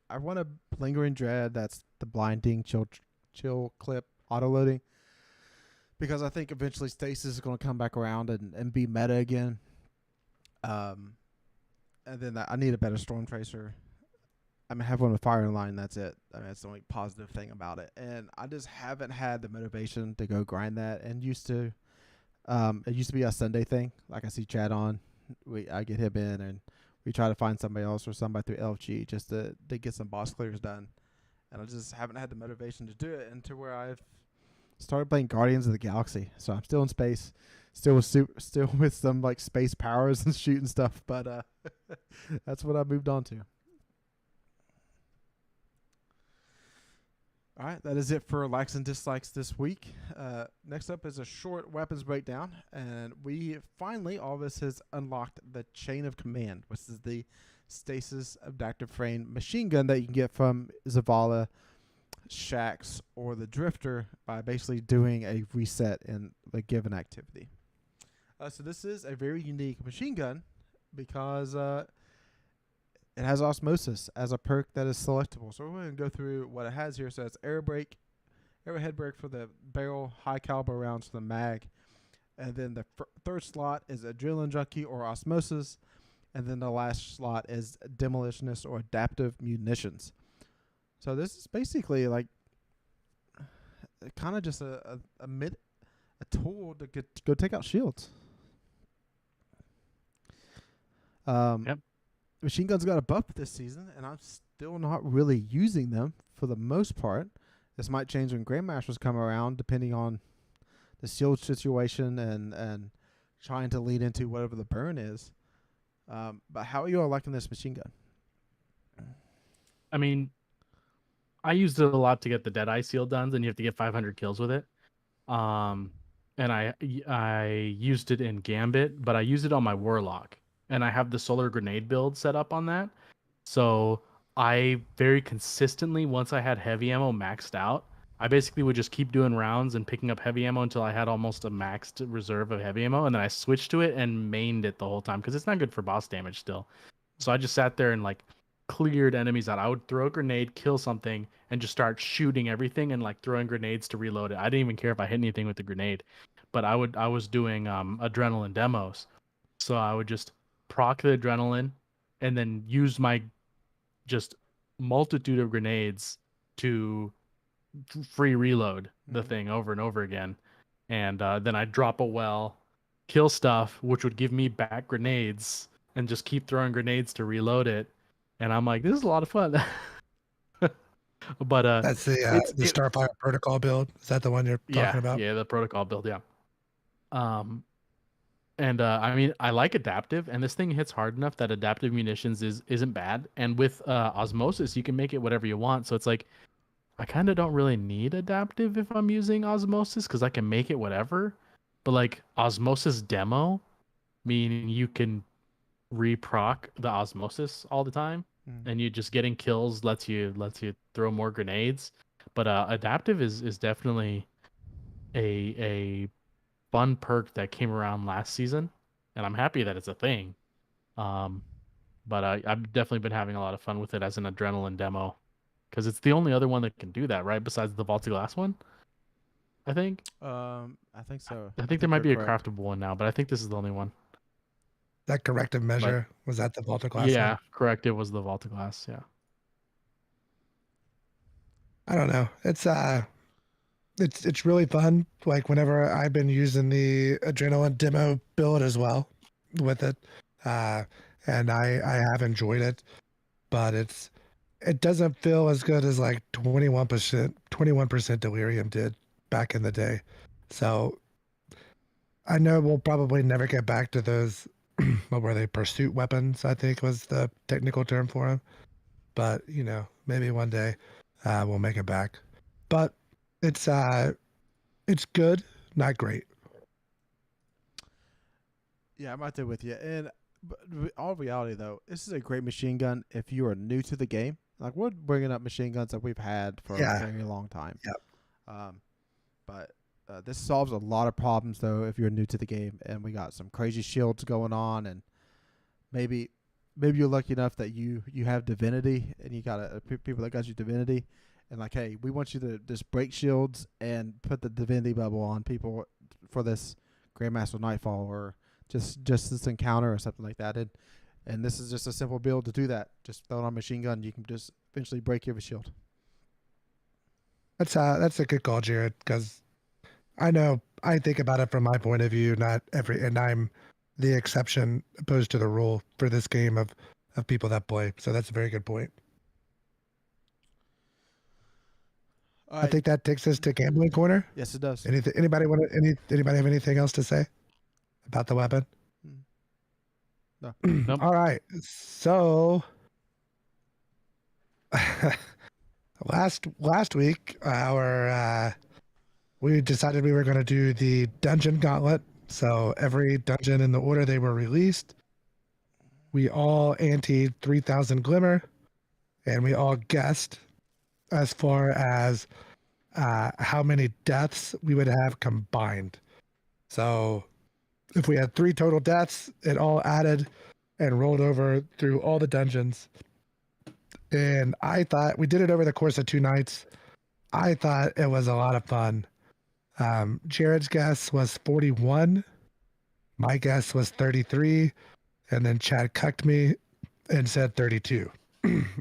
I want a lingering dread that's the blinding chill clip auto loading, because I think eventually stasis is going to come back around and be meta again. And then I need a better storm tracer. I mean, I have one with fire in line. That's it. I mean, that's the only positive thing about it. And I just haven't had the motivation to go grind that. And it used to be a Sunday thing. Like I see Chad on, I get him in, and we try to find somebody else or somebody through LFG just to get some boss clears done. And I just haven't had the motivation to do it until where I've started playing Guardians of the Galaxy. So I'm still in space, still with some like space powers and shooting stuff. But that's what I moved on to. All right, that is it for likes and dislikes this week. Next up is a short weapons breakdown, and we finally, all of us has unlocked the Chain of Command, which is the stasis adaptive frame machine gun that you can get from Zavala, Shax, or the Drifter by basically doing a reset in the given activity. So this is a very unique machine gun because it has osmosis as a perk that is selectable. So we're going to go through what it has here. So it's arrowhead brake for the barrel, high caliber rounds for the mag. And then the third slot is adrenaline junkie or osmosis. And then the last slot is demolitionist or adaptive munitions. So this is basically like kind of just a tool to go take out shields. Yep. Machine guns got a buff this season, and I'm still not really using them for the most part. This might change when Grandmasters come around, depending on the shield situation and trying to lead into whatever the burn is. But how are you all liking this machine gun? I mean, I used it a lot to get the Deadeye seal done, and you have to get 500 kills with it. And I used it in Gambit, but I used it on my Warlock. And I have the solar grenade build set up on that. So I very consistently, once I had heavy ammo maxed out, I basically would just keep doing rounds and picking up heavy ammo until I had almost a maxed reserve of heavy ammo. And then I switched to it and mained it the whole time because it's not good for boss damage still. So I just sat there and like cleared enemies out. I would throw a grenade, kill something, and just start shooting everything and like throwing grenades to reload it. I didn't even care if I hit anything with the grenade. But I was doing adrenaline demos. So I would just proc the adrenaline and then use my just multitude of grenades to free reload the thing over and over again. And then I'd drop a well, kill stuff, which would give me back grenades, and just keep throwing grenades to reload it. And I'm like, this is a lot of fun. But that's the Starfire protocol build. Is that the one you're talking about? Yeah, the protocol build, yeah. And I mean, I like adaptive, and this thing hits hard enough that adaptive munitions isn't bad. And with osmosis, you can make it whatever you want. So it's like, I kind of don't really need adaptive if I'm using osmosis because I can make it whatever. But like osmosis demo, meaning you can reproc the osmosis all the time, and you just getting kills lets you throw more grenades. But adaptive is definitely a fun perk that came around last season, and I'm happy that it's a thing. But I've definitely been having a lot of fun with it as an adrenaline demo, because it's the only other one that can do that, right? Besides the Vault of Glass one, I think. I think so. I think there might be a craftable one now, but I think this is the only one. That corrective measure, was that the Vault of Glass? Yeah, one? correct. It was the Vault of Glass. Yeah. I don't know. It's really fun. Like whenever I've been using the adrenaline demo build as well with it, uh, and I have enjoyed it, but it doesn't feel as good as like 21% delirium did back in the day. So I know we'll probably never get back to those. What were they? Pursuit weapons, I think was the technical term for them. But maybe one day we'll make it back. But it's it's good, not great. Yeah, I'm right there with you. And all reality, though, this is a great machine gun if you are new to the game. Like, we're bringing up machine guns that we've had for Yeah. a very long time. Yep. But this solves a lot of problems, though, if you're new to the game. And we got some crazy shields going on. And maybe you're lucky enough that you have divinity and you got people that got you divinity. And like, hey, we want you to just break shields and put the divinity bubble on people for this Grandmaster Nightfall or just this encounter or something like that. And this is just a simple build to do that. Just throw it on a machine gun. You can just eventually break your shield. That's a good call, Jared, because I know I think about it from my point of view, and I'm the exception opposed to the rule for this game of people that play. So that's a very good point. I think that takes us to gambling corner. Yes, it does. Anybody have anything else to say about the weapon? No. Nope. All right. So last week, we decided we were going to do the dungeon gauntlet. So every dungeon in the order they were released, we all anteed 3,000 glimmer, and we all guessed as far as how many deaths we would have combined. So if we had 3 total deaths, it all added and rolled over through all the dungeons. And I thought we did it over the course of 2 nights. I thought it was a lot of fun. Jared's guess was 41. My guess was 33. And then Chad cucked me and said 32.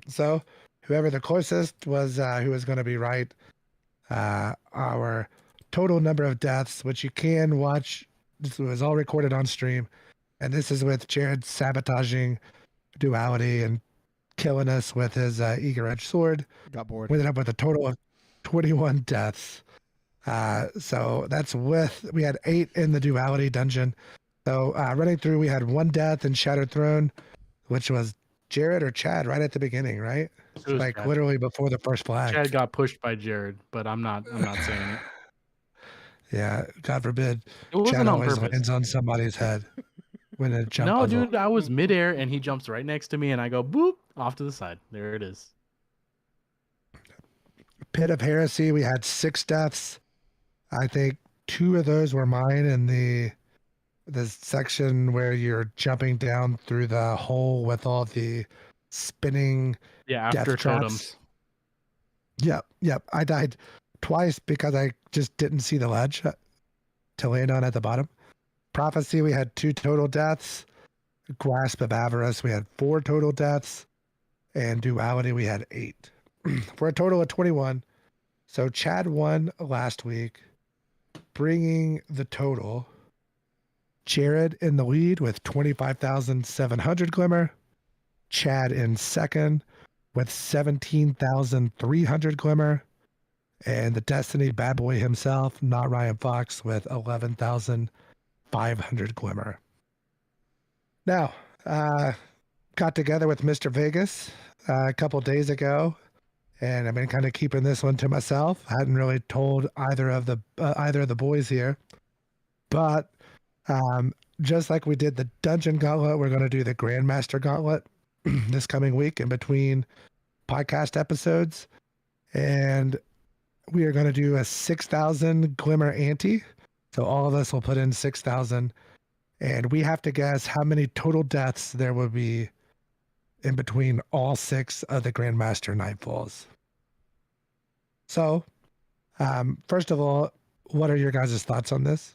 So whoever the closest was who was going to be right. Our total number of deaths, which you can watch, this was all recorded on stream. And this is with Jared sabotaging duality and killing us with his eager edge sword. Got bored. We ended up with a total of 21 deaths. So that's we had 8 in the duality dungeon. So running through, we had 1 death in Shattered Throne, which was Jared or Chad right at the beginning, right? Like Chad. literally before the first flag. Chad got pushed by Jared, but I'm not saying it. Yeah, God forbid. It wasn't Chad on always purpose. lands on somebody's head when it jumps. No, dude, I was midair and he jumps right next to me and I go boop off to the side. There it is. Pit of Heresy, we had 6 deaths. I think 2 of those were mine in the section where you're jumping down through the hole with all the spinning after death traps. totems. Yep. I died twice because I just didn't see the ledge to land on at the bottom. Prophecy, we had 2 total deaths. Grasp of Avarice, we had 4 total deaths. And Duality, we had 8. For a total of 21. So Chad won last week, bringing the total. Jared in the lead with 25,700 glimmer. Chad in second with 17,300 glimmer. And the Destiny bad boy himself, NotRyanFox, with 11,500 glimmer. Now, got together with Mr. Vegas a couple days ago, and I've been kind of keeping this one to myself. I hadn't really told either of the boys here, but just like we did the Dungeon Gauntlet, we're going to do the Grandmaster Gauntlet this coming week in between podcast episodes, and we are going to do a 6,000 glimmer ante. So all of us will put in 6,000, and we have to guess how many total deaths there will be in between all 6 of the Grandmaster Nightfalls. So, first of all, what are your guys' thoughts on this?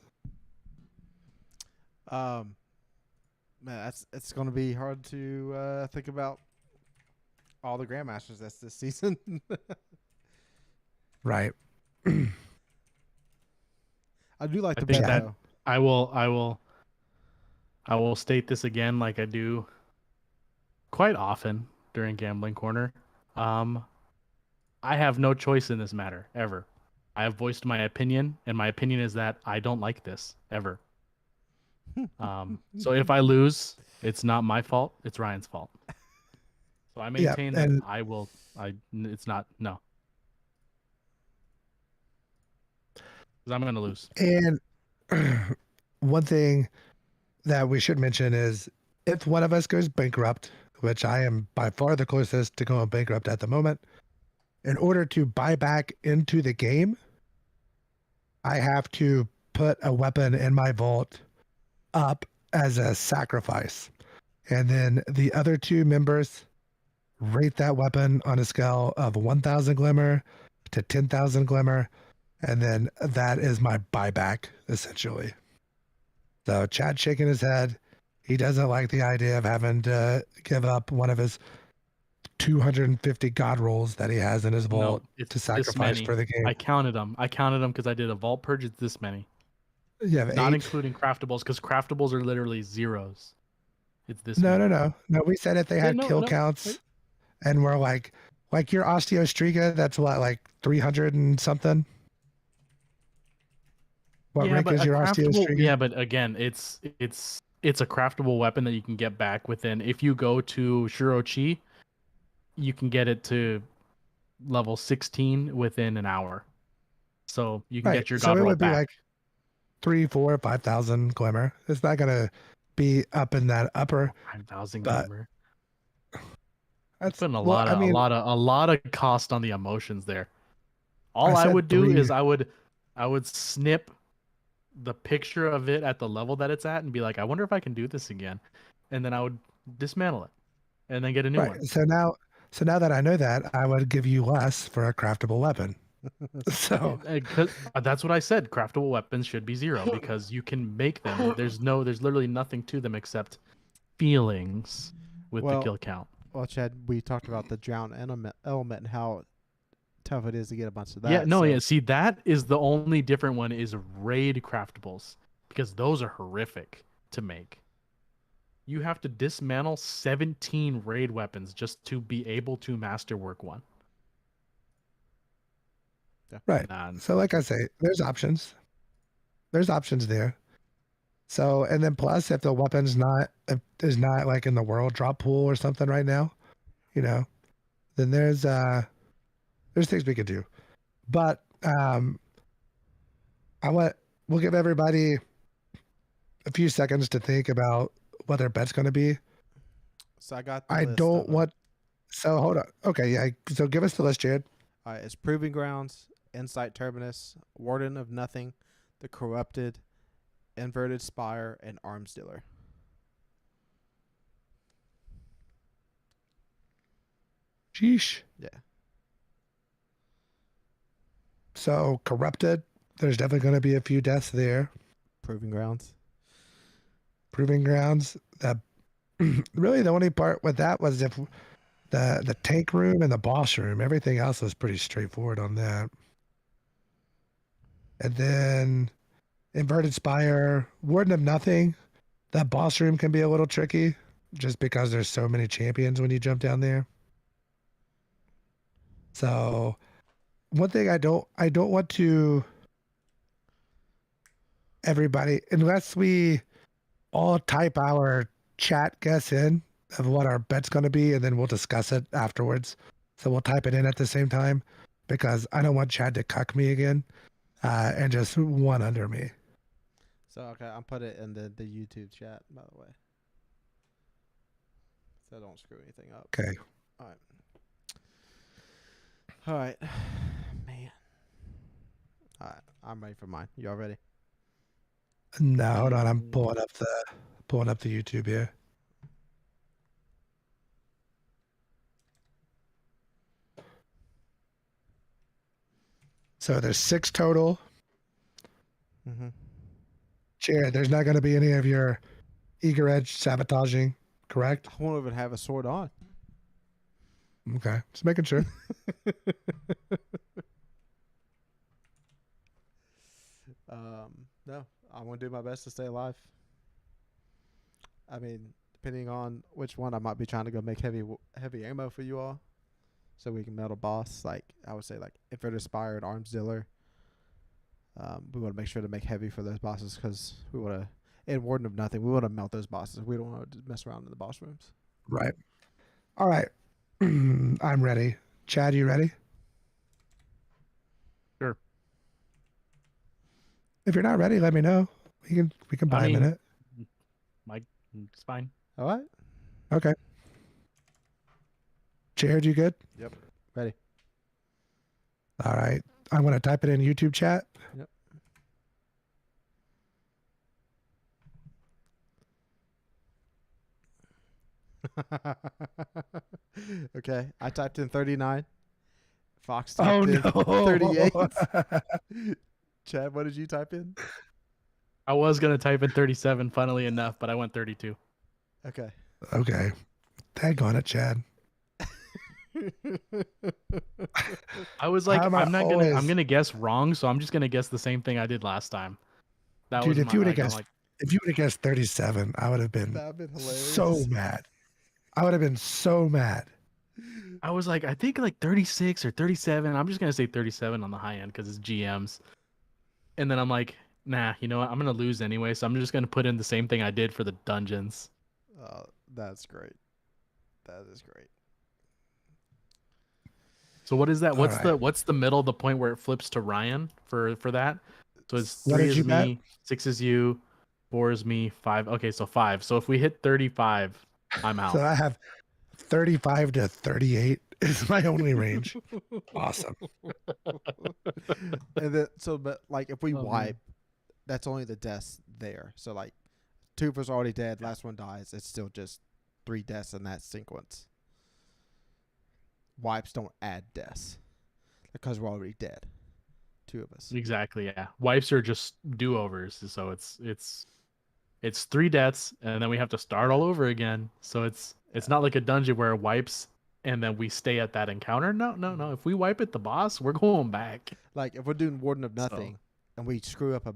Man, it's going to be hard to think about all the Grandmasters that's this season. Right. I do like I the think bet that though. I will state this again, like I do quite often during Gambling Corner. Um, I have no choice in this matter ever. I have voiced my opinion, and my opinion is that I don't like this ever. So if I lose, it's not my fault. It's Ryan's fault. So I Yeah. maintain that And I will. It's not no, because I'm gonna lose. and one thing that we should mention is if one of us goes bankrupt, which I am by far the closest to going bankrupt at the moment, in order to buy back into the game, I have to put a weapon in my vault up as a sacrifice. And then the other two members rate that weapon on a scale of 1,000 glimmer to 10,000 glimmer. And then that is my buyback, essentially. So Chad's shaking his head. He doesn't like the idea of having to give up one of his 250 god rolls that he has in his No, vault it's to this sacrifice many. for the game. I counted them. I counted them because I did a vault purge. It's this many, You have not 8. including craftables, because craftables are literally zeros. It's this No, many. no. We said if they had no, kill no. counts, and we're like your Osteostriga, that's what, like 300 and something. What Yeah, rank but is a your craftable. Osteostriga? Yeah, but again, it's a craftable weapon that you can get back within. If you go to Shirochi, you can get it to level 16 within an hour. So you can Right. get your So god it roll would be back. like 3, 4, 5,000 glimmer. It's not gonna be up in that upper, 5,000 but glimmer. that's Putting well. I mean, a lot of cost on the emotions there. All I I said would do 3. is I would snip the picture of it at the level that it's at and be like, I wonder if I can do this again, and then I would dismantle it and then get a new Right. one. So now that I know that, I would give you less for a craftable weapon. So That's what I said. Craftable weapons should be 0 because you can make them. There's literally nothing to them except feelings with the Well, kill count. well, Chad, we talked about the drown element and how tough it is to get a bunch of that. Yeah, no, so yeah. See, that is the only different one is raid craftables because those are horrific to make. You have to dismantle 17 raid weapons just to be able to masterwork one. right. Nah, So like I say, there's options. There's options there. So and then plus if the weapon's not is not like in the world drop pool or something right now, then there's things we could do. But we'll give everybody a few seconds to think about what their bet's going to be. So I got the I list don't of 'em. want. So hold on. Okay, yeah. So give us the list, Jared. All right, it's Proving Grounds, Insight Terminus, Warden of Nothing, The Corrupted, Inverted Spire, and Arms Dealer. Sheesh. Yeah. So corrupted. There's definitely going to be a few deaths there. Proving Grounds. Proving grounds. That really the only part with that was if the tank room and the boss room. Everything else was pretty straightforward on that. And then inverted spire, warden of nothing. That boss room can be a little tricky, just because there's so many champions when you jump down there. So, one thing I don't want to everybody unless we all type our chat guess in of what our bet's going to be, and then we'll discuss it afterwards. So we'll type it in at the same time because I don't want Chad to cuck me again and just one under me. So, okay, I'll put it in the YouTube chat, by the way. So don't screw anything up. Okay. All right. All right. Man. All right, I'm ready for mine. You all ready? No, hold on. I'm pulling up the YouTube here. So there's 6 total. Mm-hmm. Jared, there's not going to be any of your eager edge sabotaging, correct? I won't even have a sword on. Okay, just making sure. No, I'm gonna do my best to stay alive. I mean, depending on which one, I might be trying to go make heavy ammo for you all, so we can melt a boss. Like I would say, like Infinite Spire and Arms Dealer. We want to make sure to make heavy for those bosses because we want to. In Warden of Nothing, we want to melt those bosses. We don't want to mess around in the boss rooms. Right. All right. I'm ready. Chad, you ready? Sure. If you're not ready, let me know. We can buy a minute. Mike, it's fine. All right. Okay. Jared, you good? Yep. Ready. All right. I'm going to type it in YouTube chat. Yep. Okay. I typed in 39. Fox typed in 38. Chad, what did you type in? I was gonna type in 37, funnily enough, but I went 32. Okay. Okay. Tag on it, Chad. I was like, How am I I'm gonna guess wrong, so I'm just gonna guess the same thing I did last time. That Dude, was if you would have like, I'm guessed, like, if you would have guessed 37, I would have been That'd been hilarious. so mad. I would have been so mad. I was like, I think like 36 or 37. I'm just gonna say 37 on the high end because it's GMs. And then I'm like, nah, you know what? I'm gonna lose anyway, so I'm just gonna put in the same thing I did for the dungeons. That's great. That is great. So what is that? All right. What's the middle? The point where it flips to Ryan for that? So it's What 3 did is you bet? me, 6 is you, 4 is me, 5. Okay, so 5. So if we hit 35, I'm out. So I have 35 to 38 is my only range. Awesome. And then but like if we Oh, man. wipe, that's only the deaths there. So like Tufa's already dead, last one dies, it's still just 3 deaths in that sequence. Wipes don't add deaths because we're already dead. 2 of us. Exactly, yeah. Wipes are just do-overs, so it's 3 deaths and then we have to start all over again. So it's not like a dungeon where it wipes and then we stay at that encounter. No. If we wipe at the boss, we're going back. Like if we're doing Warden of Nothing and we screw up a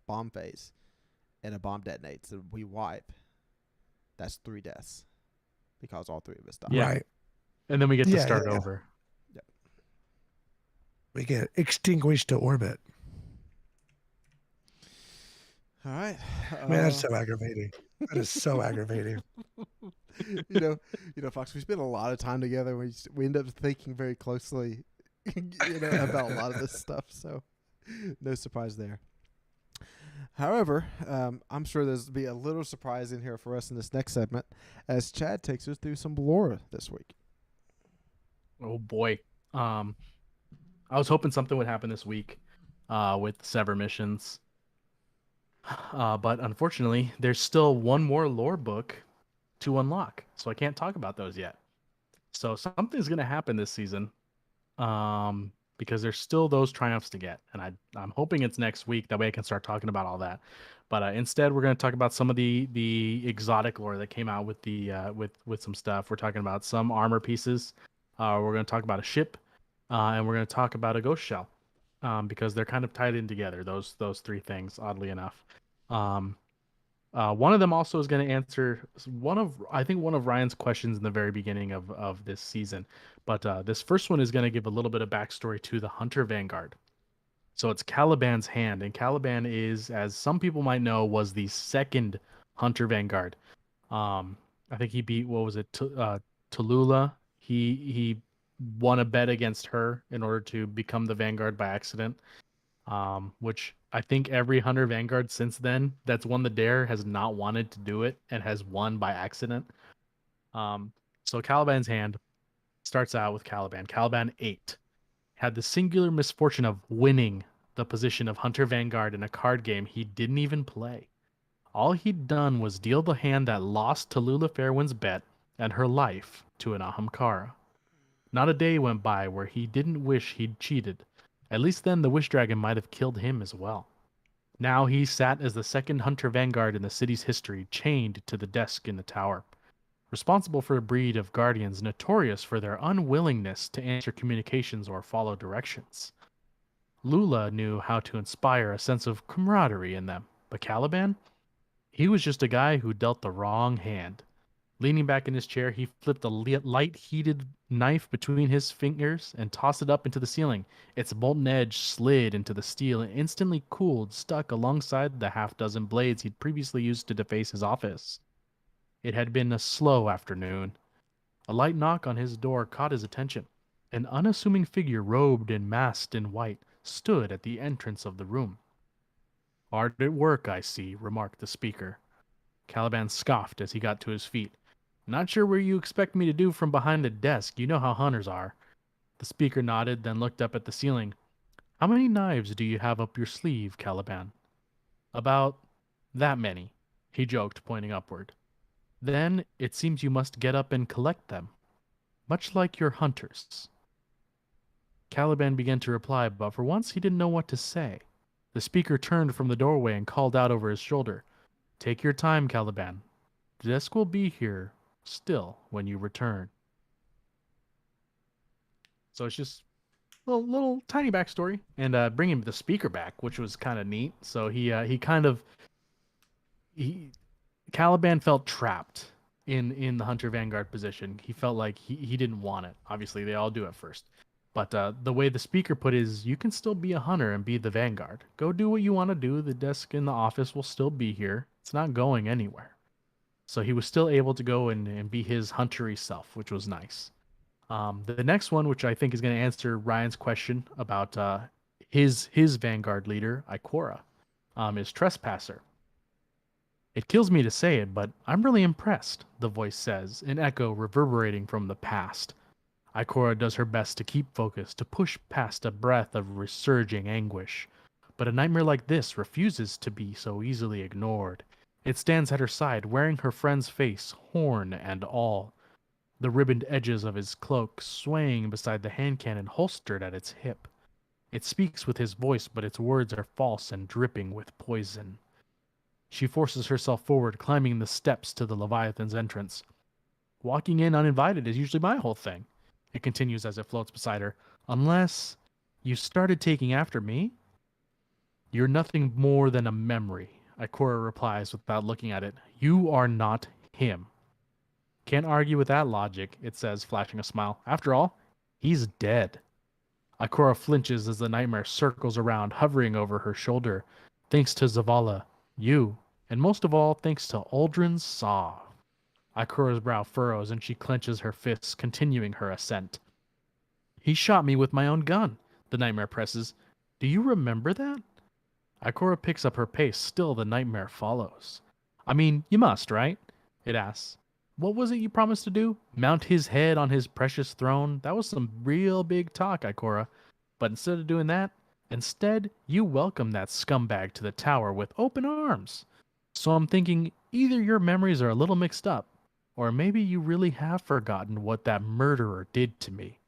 bomb phase and a bomb detonates and we wipe, that's 3 deaths because all 3 of us die. Yeah. Right. And then we get to Yeah, start yeah, yeah. over. We get extinguished to orbit. All right. Man, that's so aggravating. That is so aggravating. you know, Fox. We spend a lot of time together. We end up thinking very closely, about a lot of this stuff. So, no surprise there. However, I'm sure there's be a little surprise in here for us in this next segment, as Chad takes us through some lore this week. Oh boy. I was hoping something would happen this week with Sever missions. But unfortunately, there's still one more lore book to unlock, so I can't talk about those yet. So something's going to happen this season because there's still those triumphs to get, and I'm hoping it's next week. That way I can start talking about all that. But instead, we're going to talk about some of the exotic lore that came out with the with some stuff. We're talking about some armor pieces. We're going to talk about a ship, and we're going to talk about a ghost shell. Because they're kind of tied in together, those 3 things, oddly enough. One of them also is going to answer one of Ryan's questions in the very beginning of this season. But this first one is going to give a little bit of backstory to the Hunter Vanguard. So it's Caliban's hand, and Caliban is, as some people might know, was the second Hunter Vanguard. I think he beat, what was it, Tallulah. He won a bet against her in order to become the Vanguard by accident, which I think every Hunter Vanguard since then that's won the dare has not wanted to do it and has won by accident. So Caliban's hand starts out with Caliban. Caliban 8 had the singular misfortune of winning the position of Hunter Vanguard in a card game he didn't even play. All he'd done was deal the hand that lost Tallulah Fairwind's bet and her life to an Ahamkara. Not a day went by where he didn't wish he'd cheated. At least then the Wish Dragon might have killed him as well. Now he sat as the second Hunter Vanguard in the city's history, chained to the desk in the tower, responsible for a breed of guardians notorious for their unwillingness to answer communications or follow directions. Lula knew how to inspire a sense of camaraderie in them, but Caliban? He was just a guy who dealt the wrong hand. Leaning back in his chair, he flipped a light-heated knife between his fingers and tossed it up into the ceiling. Its molten edge slid into the steel and instantly cooled, stuck alongside the half-dozen blades he'd previously used to deface his office. It had been a slow afternoon. A light knock on his door caught his attention. An unassuming figure robed and masked in white stood at the entrance of the room. "Hard at work, I see," remarked the speaker. Caliban scoffed as he got to his feet. "Not sure what you expect me to do from behind a desk. You know how hunters are." The speaker nodded, then looked up at the ceiling. "How many knives do you have up your sleeve, Caliban?" "About that many," he joked, pointing upward. "Then it seems you must get up and collect them, much like your hunters." Caliban began to reply, but for once he didn't know what to say. The speaker turned from the doorway and called out over his shoulder, "Take your time, Caliban. The desk will be here still when you return." So it's just a little tiny backstory, and bringing the speaker back, which was kind of neat. So he Caliban felt trapped in the Hunter Vanguard position. He felt like he didn't want it. Obviously, they all do at first. But the way the speaker put it is, you can still be a hunter and be the Vanguard. Go do what you want to do. The desk in the office will still be here. It's not going anywhere. So he was still able to go and be his huntery self, which was nice. The next one, which I think is going to answer Ryan's question about his Vanguard leader, Ikora, is Trespasser. "It kills me to say it, but I'm really impressed," the voice says, an echo reverberating from the past. Ikora does her best to keep focus, to push past a breath of resurging anguish. But a nightmare like this refuses to be so easily ignored. It stands at her side, wearing her friend's face, horn and all. The ribboned edges of his cloak swaying beside the hand cannon holstered at its hip. It speaks with his voice, but its words are false and dripping with poison. She forces herself forward, climbing the steps to the Leviathan's entrance. "Walking in uninvited is usually my whole thing," it continues as it floats beside her. "Unless you started taking after me?" "You're nothing more than a memory," Ikora replies without looking at it. "You are not him." "Can't argue with that logic," it says, flashing a smile. "After all, he's dead." Ikora flinches as the nightmare circles around, hovering over her shoulder. "Thanks to Zavala, you, and most of all, thanks to Aldrin's saw." Ikora's brow furrows and she clenches her fists, continuing her ascent. "He shot me with my own gun," the nightmare presses. "Do you remember that?" Ikora picks up her pace. Still, the nightmare follows. "I mean, you must, right?" it asks. "What was it you promised to do? Mount his head on his precious throne? That was some real big talk, Ikora. But instead of doing that, you welcomed that scumbag to the tower with open arms. So I'm thinking either your memories are a little mixed up, or maybe you really have forgotten what that murderer did to me."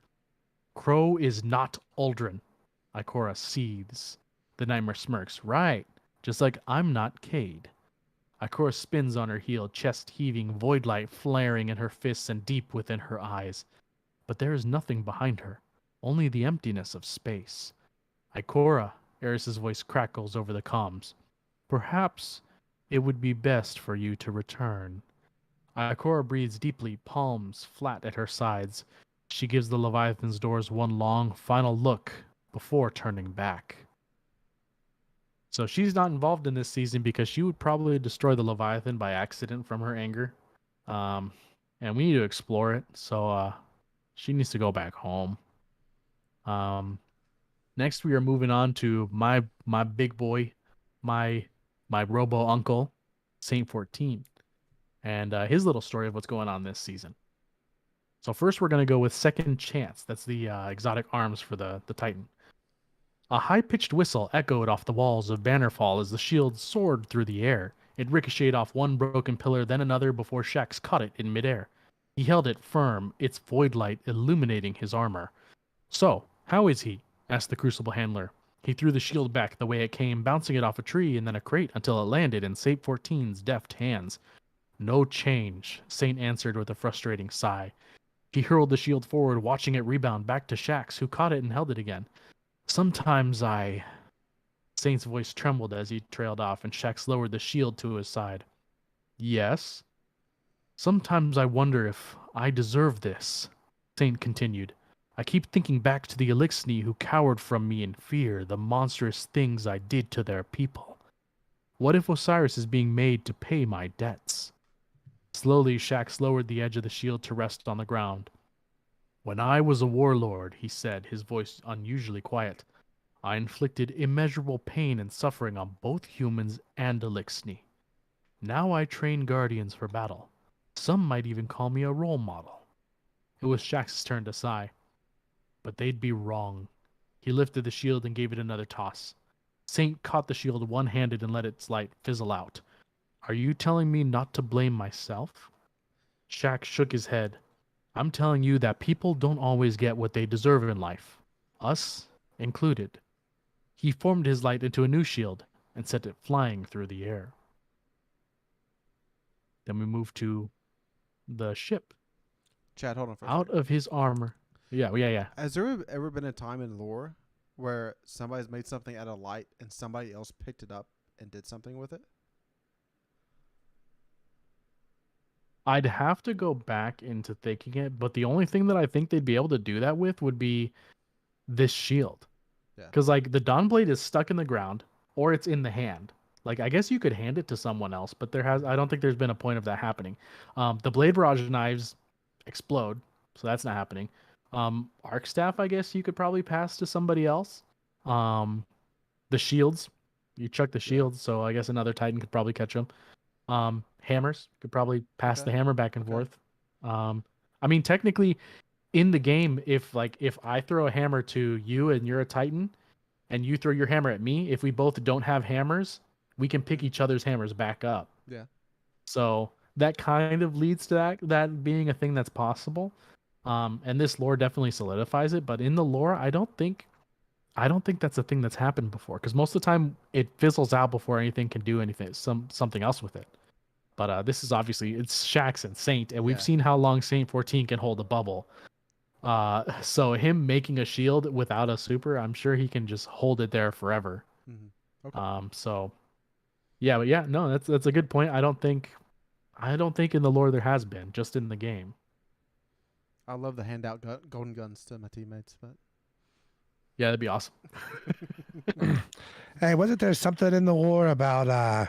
"Crow is not Aldrin." Ikora seethes. The nightmare smirks. "Right, just like I'm not Cade." Ikora spins on her heel, chest heaving, void light flaring in her fists and deep within her eyes. But there is nothing behind her, only the emptiness of space. "Ikora," Eris's voice crackles over the comms. "Perhaps it would be best for you to return." Ikora breathes deeply, palms flat at her sides. She gives the Leviathan's doors one long, final look before turning back. So she's not involved in this season because she would probably destroy the Leviathan by accident from her anger. And we need to explore it. So she needs to go back home. Next, we are moving on to my big boy, my robo uncle, Saint 14, and his little story of what's going on this season. So first, we're going to go with Second Chance. That's the exotic arms for the Titan. A high-pitched whistle echoed off the walls of Bannerfall as the shield soared through the air. It ricocheted off one broken pillar, then another, before Shax caught it in midair. He held it firm, its void light illuminating his armor. "So, how is he?" asked the Crucible handler. He threw the shield back the way it came, bouncing it off a tree and then a crate until it landed in Saint 14's deft hands. "No change," Saint answered with a frustrating sigh. He hurled the shield forward, watching it rebound back to Shax, who caught it and held it again. Sometimes I... Saint's voice trembled as he trailed off, and Shax lowered the shield to his side. Yes? Sometimes I wonder if I deserve this, Saint continued. I keep thinking back to the Elixni who cowered from me in fear, the monstrous things I did to their people. What if Osiris is being made to pay my debts? Slowly, Shax lowered the edge of the shield to rest on the ground. When I was a warlord, he said, his voice unusually quiet, I inflicted immeasurable pain and suffering on both humans and Elixni. Now I train guardians for battle. Some might even call me a role model. It was Shax's turn to sigh. But they'd be wrong. He lifted the shield and gave it another toss. Saint caught the shield one-handed and let its light fizzle out. Are you telling me not to blame myself? Shax shook his head. I'm telling you that people don't always get what they deserve in life. Us included. He formed his light into a new shield and sent it flying through the air. Then we move to the ship. Chad, hold on for a Out second. of his armor. Yeah. Has there ever been a time in lore where somebody's made something out of light and somebody else picked it up and did something with it? I'd have to go back into thinking it, but the only thing that I think they'd be able to do that with would be this shield. Yeah. Because, like, the Dawn Blade is stuck in the ground, or it's in the hand. Like, I guess you could hand it to someone else, but I don't think there's been a point of that happening. The Blade Barrage knives explode, so that's not happening. Arc Staff, I guess you could probably pass to somebody else. The shields, you chuck the shields, so I guess another Titan could probably catch them. Hammers, could probably pass the hammer back and forth. I mean, technically, in the game, if I throw a hammer to you and you're a Titan, and you throw your hammer at me, if we both don't have hammers, we can pick each other's hammers back up. Yeah. So that kind of leads to that being a thing that's possible. And this lore definitely solidifies it. But in the lore, I don't think that's a thing that's happened before. Because most of the time, it fizzles out before anything can do anything, something else with it. But this is obviously, it's Shax and Saint, and we've seen how long Saint 14 can hold a bubble. So him making a shield without a super, I'm sure he can just hold it there forever. Mm-hmm. Okay. So yeah, but yeah, no, that's a good point. I don't think in the lore there has been, just in the game. I love the handout golden guns to my teammates, but yeah, that'd be awesome. Hey, wasn't there something in the lore about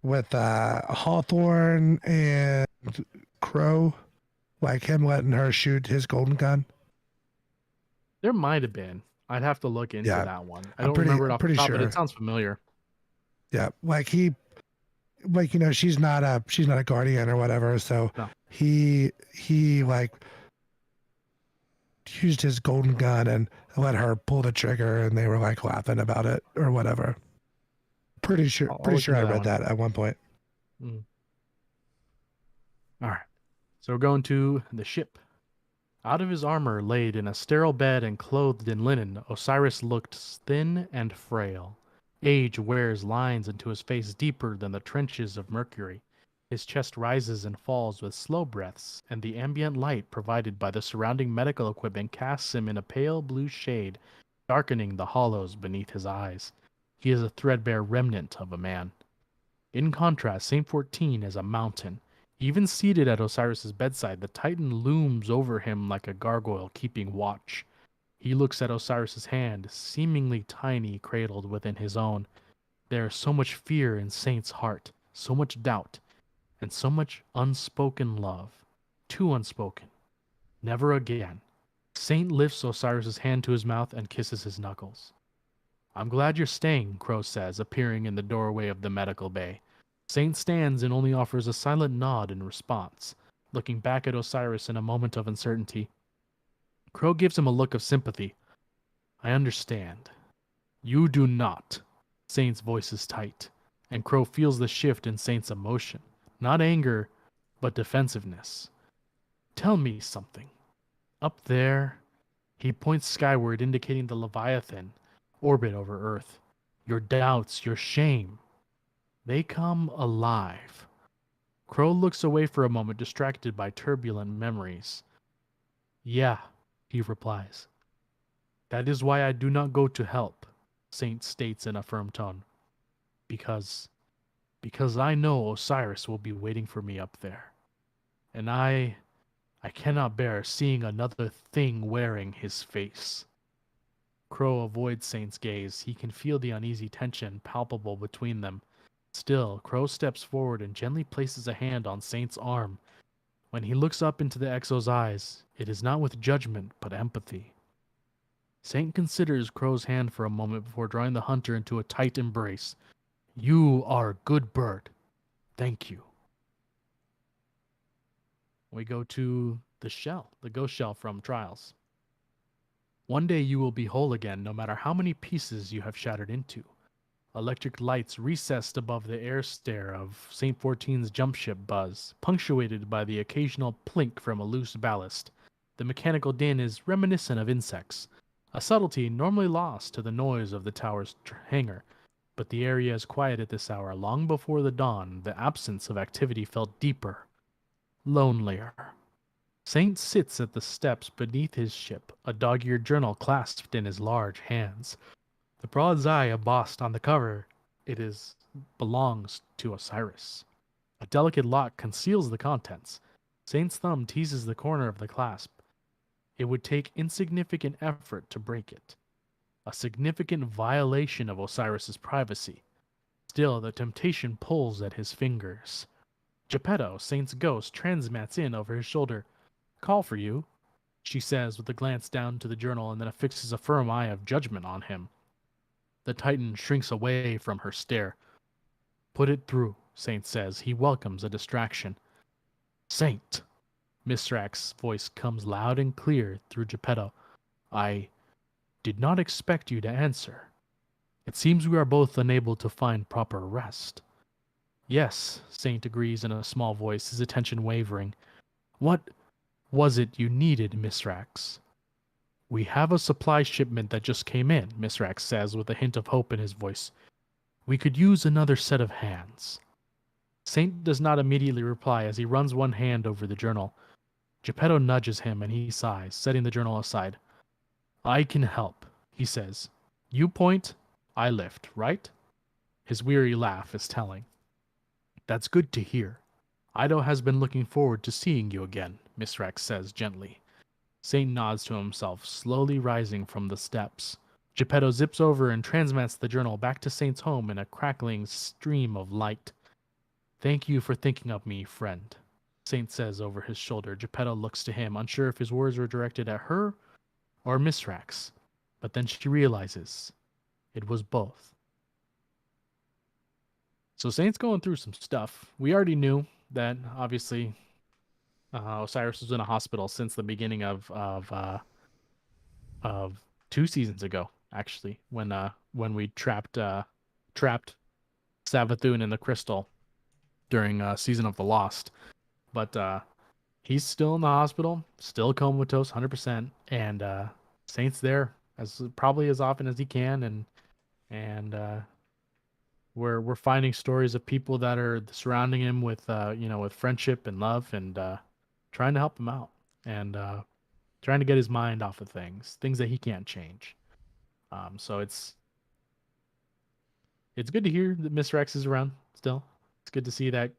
with Hawthorne and Crow, like him letting her shoot his golden gun? There might have been. I'd have to look into that one. I don't remember it off the top, but it sounds familiar. Yeah, like he, like, you know, she's not a guardian or whatever, so no. he like used his golden gun and let her pull the trigger, and they were like laughing about it or whatever. Pretty sure I read that at one point. All right, so we're going to the ship. Out of his armor, laid in a sterile bed and clothed in linen, Osiris looked thin and frail. Age wears lines into his face deeper than the trenches of Mercury. His chest rises and falls with slow breaths, and the ambient light provided by the surrounding medical equipment casts him in a pale blue shade, darkening the hollows beneath his eyes. He is a threadbare remnant of a man. In contrast, Saint 14 is a mountain. Even seated at Osiris's bedside, the Titan looms over him like a gargoyle keeping watch. He looks at Osiris's hand, seemingly tiny, cradled within his own. There is so much fear in Saint's heart, so much doubt, and so much unspoken love. Too unspoken. Never again. Saint lifts Osiris's hand to his mouth and kisses his knuckles. I'm glad you're staying, Crow says, appearing in the doorway of the medical bay. Saint stands and only offers a silent nod in response, looking back at Osiris in a moment of uncertainty. Crow gives him a look of sympathy. I understand. You do not. Saint's voice is tight, and Crow feels the shift in Saint's emotion. Not anger, but defensiveness. Tell me something. Up there, he points skyward, indicating the Leviathan orbit over Earth. Your doubts, your shame, they come alive. Crow looks away for a moment, distracted by turbulent memories. Yeah, he replies. That is why I do not go to help, Saint states in a firm tone. Because I know Osiris will be waiting for me up there. And I cannot bear seeing another thing wearing his face. Crow avoids Saint's gaze. He can feel the uneasy tension palpable between them. Still, Crow steps forward and gently places a hand on Saint's arm. When he looks up into the Exo's eyes, it is not with judgment, but empathy. Saint considers Crow's hand for a moment before drawing the hunter into a tight embrace. You are a good bird. Thank you. We go to the ghost shell from Trials. One day you will be whole again, no matter how many pieces you have shattered into. Electric lights recessed above the air stair of St. 14's jump ship buzz, punctuated by the occasional plink from a loose ballast. The mechanical din is reminiscent of insects, a subtlety normally lost to the noise of the tower's hangar. But the area is quiet at this hour. Long before the dawn, the absence of activity felt deeper, lonelier. Saint sits at the steps beneath his ship, a dog-eared journal clasped in his large hands. The broad's eye embossed on the cover, belongs to Osiris. A delicate lock conceals the contents. Saint's thumb teases the corner of the clasp. It would take insignificant effort to break it. A significant violation of Osiris's privacy. Still, the temptation pulls at his fingers. Geppetto, Saint's ghost, transmats in over his shoulder. Call for you, she says with a glance down to the journal and then affixes a firm eye of judgment on him. The Titan shrinks away from her stare. Put it through, Saint says. He welcomes a distraction. Saint, Mithrax's voice comes loud and clear through Geppetto. I did not expect you to answer. It seems we are both unable to find proper rest. Yes, Saint agrees in a small voice, his attention wavering. What was it you needed, Mithrax? We have a supply shipment that just came in, Mithrax says with a hint of hope in his voice. We could use another set of hands. Saint does not immediately reply as he runs one hand over the journal. Geppetto nudges him and he sighs, setting the journal aside. I can help, he says. You point, I lift, right? His weary laugh is telling. That's good to hear. Ido has been looking forward to seeing you again, Mithrax says gently. Saint nods to himself, slowly rising from the steps. Geppetto zips over and transmits the journal back to Saint's home in a crackling stream of light. Thank you for thinking of me, friend, Saint says over his shoulder. Geppetto looks to him, unsure if his words were directed at her or Mithrax, but then she realizes it was both. So Saint's going through some stuff. We already knew that, obviously, Osiris was in a hospital since the beginning of 2 seasons ago, actually, when we trapped Savathun in the crystal during Season of the Lost. But he's still in the hospital, still comatose, 100%, and Saint's there probably as often as he can, and we're finding stories of people that are surrounding him with with friendship and love, and trying to help him out, and trying to get his mind off of things that he can't change. So it's good to hear that Mithrax is around still. It's good to see that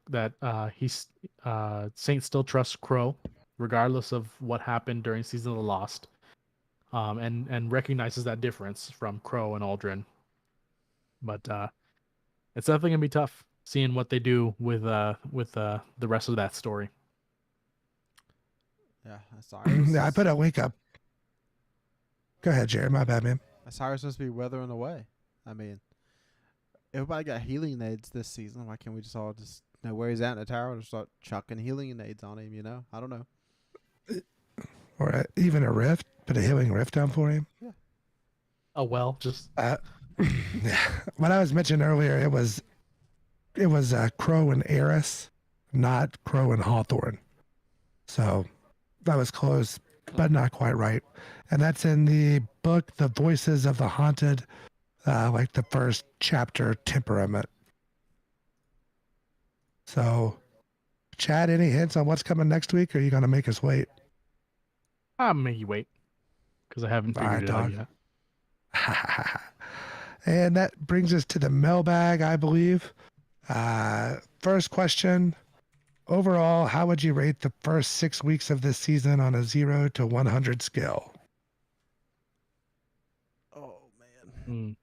Saint still trusts Crow, regardless of what happened during Season of the Lost, and recognizes that difference from Crow and Aldrin. But it's definitely gonna be tough seeing what they do with the rest of that story. Yeah, Osiris. Yeah, I put a wake up. Go ahead, Jared. My bad, man. Osiris must be weathering away. I mean, everybody got healing aids this season. Why can't we just all just know where he's at in the tower and start chucking healing aids on him? I don't know. Or even a rift. Put a healing rift down for him. Yeah. Oh well, just Yeah. What I was mentioning earlier, it was Crow and Eris, not Crow and Hawthorne. So that was close, but not quite right. And that's in the book, The Voices of the Haunted, like the first chapter, Temperament. So, Chad, any hints on what's coming next week, or are you going to make us wait? I'm gonna make you wait because I haven't All figured right, it out dog. yet. And that brings us to the mailbag, I believe. First question. Overall, how would you rate the first 6 weeks of this season on a 0 to 100 scale? Oh man.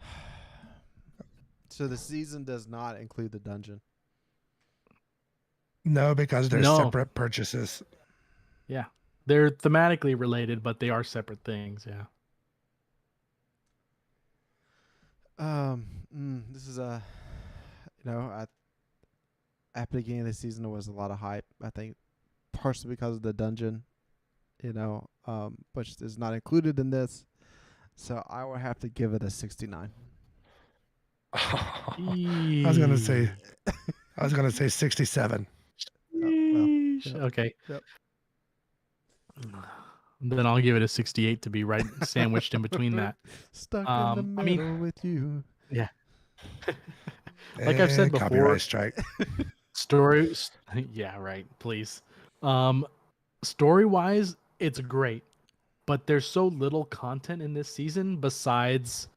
Mm. So the season does not include the dungeon. No, because they're No. separate purchases. Yeah. They're thematically related, but they are separate things. Yeah. This is a, at the beginning of the season there was a lot of hype. I think partially because of the dungeon, which is not included in this. So I will have to give it a 69. I was gonna say 67. Yeesh. Okay. Yep. Then I'll give it a 68 to be right sandwiched in between that. Stuck in the middle with you. Yeah. Like I've said before, copyright strike. stories. Yeah, right. Please. Story wise, it's great, but there's so little content in this season besides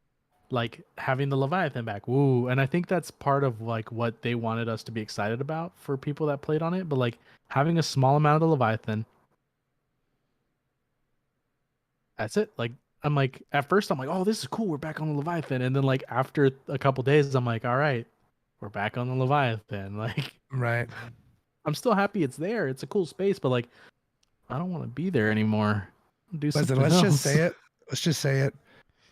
like having the Leviathan back. Woo. And I think that's part of like what they wanted us to be excited about for people that played on it. But like having a small amount of the Leviathan. That's it. Like I'm like at first I'm like, oh, this is cool. We're back on the Leviathan. And then like after a couple days, I'm like, all right, we're back on the Leviathan. Like Right. I'm still happy it's there. It's a cool space, but like I don't want to be there anymore. Do something Listen, let's else. just say it. Let's just say it.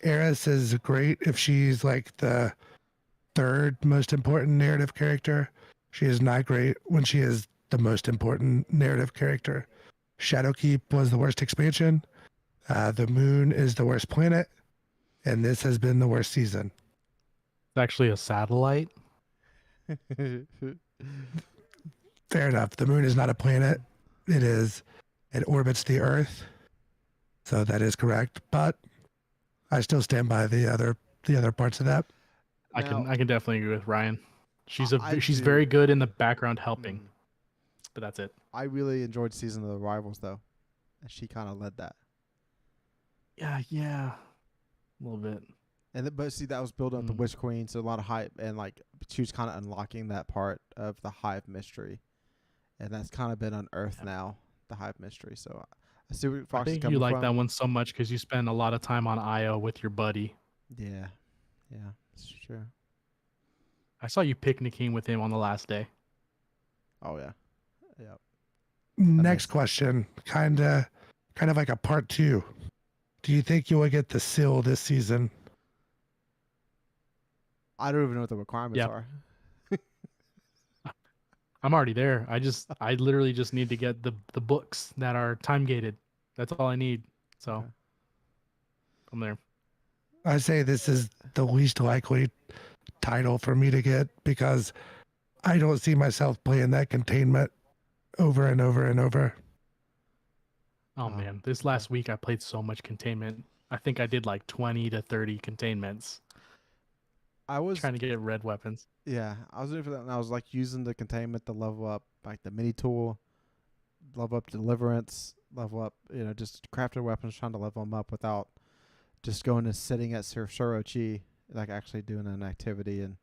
Eris is great if she's like the third most important narrative character. She is not great when she is the most important narrative character. Shadowkeep was the worst expansion. The moon is the worst planet. And this has been the worst season. It's actually a satellite. Fair enough. The moon is not a planet. It orbits the Earth. So that is correct. But I still stand by the other parts of that. I can definitely agree with Ryan. She's I very do. good in the background helping, but that's it. I really enjoyed Season of the Rivals though. And she kind of led that. Yeah, a little bit. But see, that was building up the Witch Queen, so a lot of hype, and like she was kind of unlocking that part of the Hive mystery, and that's kind of been unearthed now, the Hive mystery. So I see where Fox I is think coming you like from. that one so much because you spend a lot of time on IO with your buddy. Yeah, it's true. I saw you picnicking with him on the last day. Oh yeah, yeah. Next question, kind of like a part 2. Do you think you will get the seal this season? I don't even know what the requirements are. I'm already there. I literally just need to get the books that are time gated. That's all I need. So Okay. I'm there. I say this is the least likely title for me to get because I don't see myself playing that containment over and over and over. Oh man, this last week I played so much containment. I think I did like 20 to 30 containments. I was trying to get red weapons. Yeah, I was doing for that, and I was like using the containment to level up, like the mini tool, level up deliverance, level up, just crafting weapons, trying to level them up without just going and sitting at Sorcerer Chi, like actually doing an activity and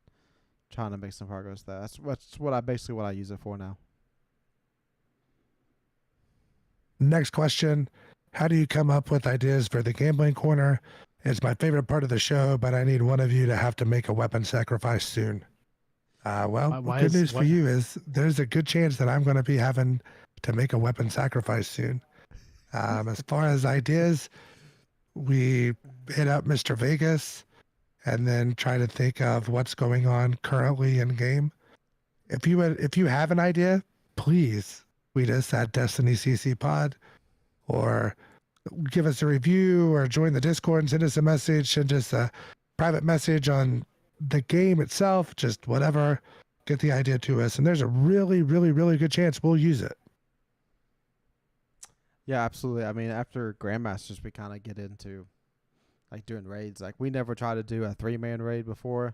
trying to make some progress. That's what I use it for now. Next question. How do you come up with ideas for the gambling corner? It's my favorite part of the show, but I need one of you to have to make a weapon sacrifice soon. Good news for you is there's a good chance that I'm going to be having to make a weapon sacrifice soon. As far as ideas, we hit up Mr. Vegas and then try to think of what's going on currently in game. If you have an idea, please tweet us at Destiny CC Pod or give us a review or join the Discord and send us a message, send us a private message on the game itself, just whatever, get the idea to us. And there's a really, really, really good chance we'll use it. Yeah, absolutely. I mean, after Grandmasters, we kind of get into like doing raids. Like we never tried to do a 3-man raid before.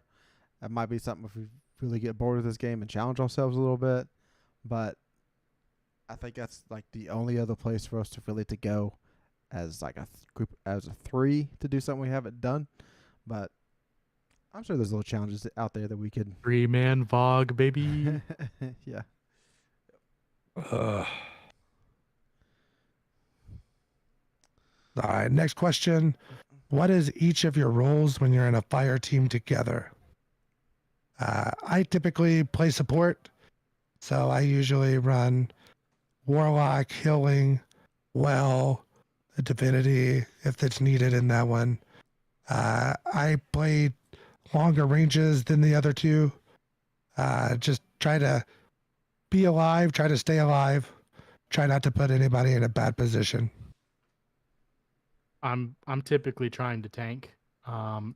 That might be something if we really get bored with this game and challenge ourselves a little bit. But I think that's like the only other place for us to really to go as like a group as a 3 to do something we haven't done, but I'm sure there's little challenges out there that we could. 3-man VOG, baby. Yeah. All right, next question. What is each of your roles when you're in a fire team together? I typically play support, so I usually run Warlock, Healing, Well, Divinity if it's needed in that one. I play longer ranges than the other two. Just try to be alive, try to stay alive, try not to put anybody in a bad position. I'm typically trying to tank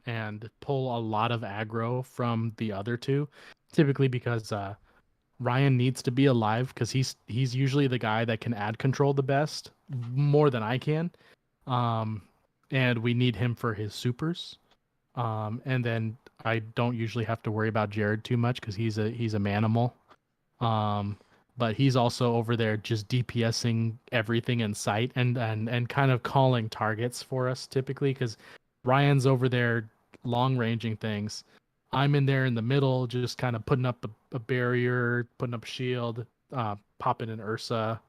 and pull a lot of aggro from the other two, typically because Ryan needs to be alive because he's usually the guy that can add control the best, more than I can. And we need him for his supers. And then I don't usually have to worry about Jared too much because he's a manimal. But he's also over there just DPSing everything in sight and kind of calling targets for us typically because Ryan's over there long ranging things. I'm in there in the middle, just kind of putting up a barrier, putting up a shield, popping an Ursa,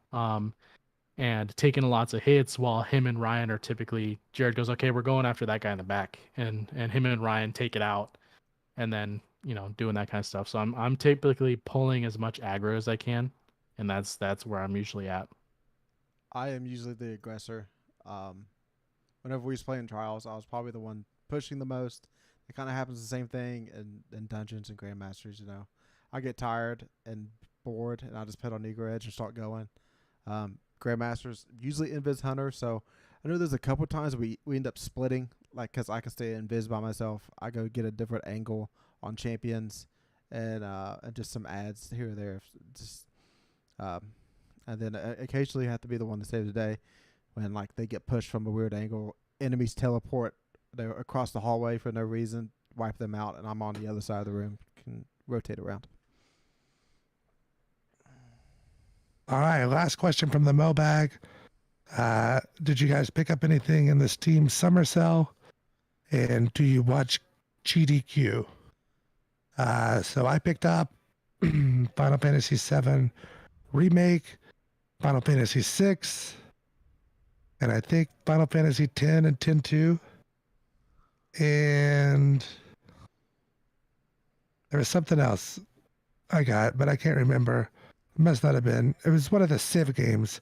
and taking lots of hits while him and Ryan are typically, Jared goes, okay, we're going after that guy in the back, and him and Ryan take it out, and then, doing that kind of stuff. So I'm typically pulling as much aggro as I can, and that's where I'm usually at. I am usually the aggressor. Whenever we was playing trials, I was probably the one pushing the most. It kind of happens the same thing in dungeons and grandmasters. I get tired and bored, and I just put on Negro Edge and start going. Grandmasters usually invis hunter, so I know there's a couple times we end up splitting, like because I can stay invis by myself. I go get a different angle on champions, and just some ads here or there. Just and then occasionally have to be the one to save the day when like they get pushed from a weird angle. Enemies teleport across the hallway for no reason, wipe them out, and I'm on the other side of the room, can rotate around. All right, last question from the mailbag. Did you guys pick up anything in this Team Summer Sale? And do you watch GDQ? So I picked up Final Fantasy VII Remake, Final Fantasy VI, and I think Final Fantasy X and X-2. And there was something else I got, but I can't remember. It must not have been. It was one of the Civ games.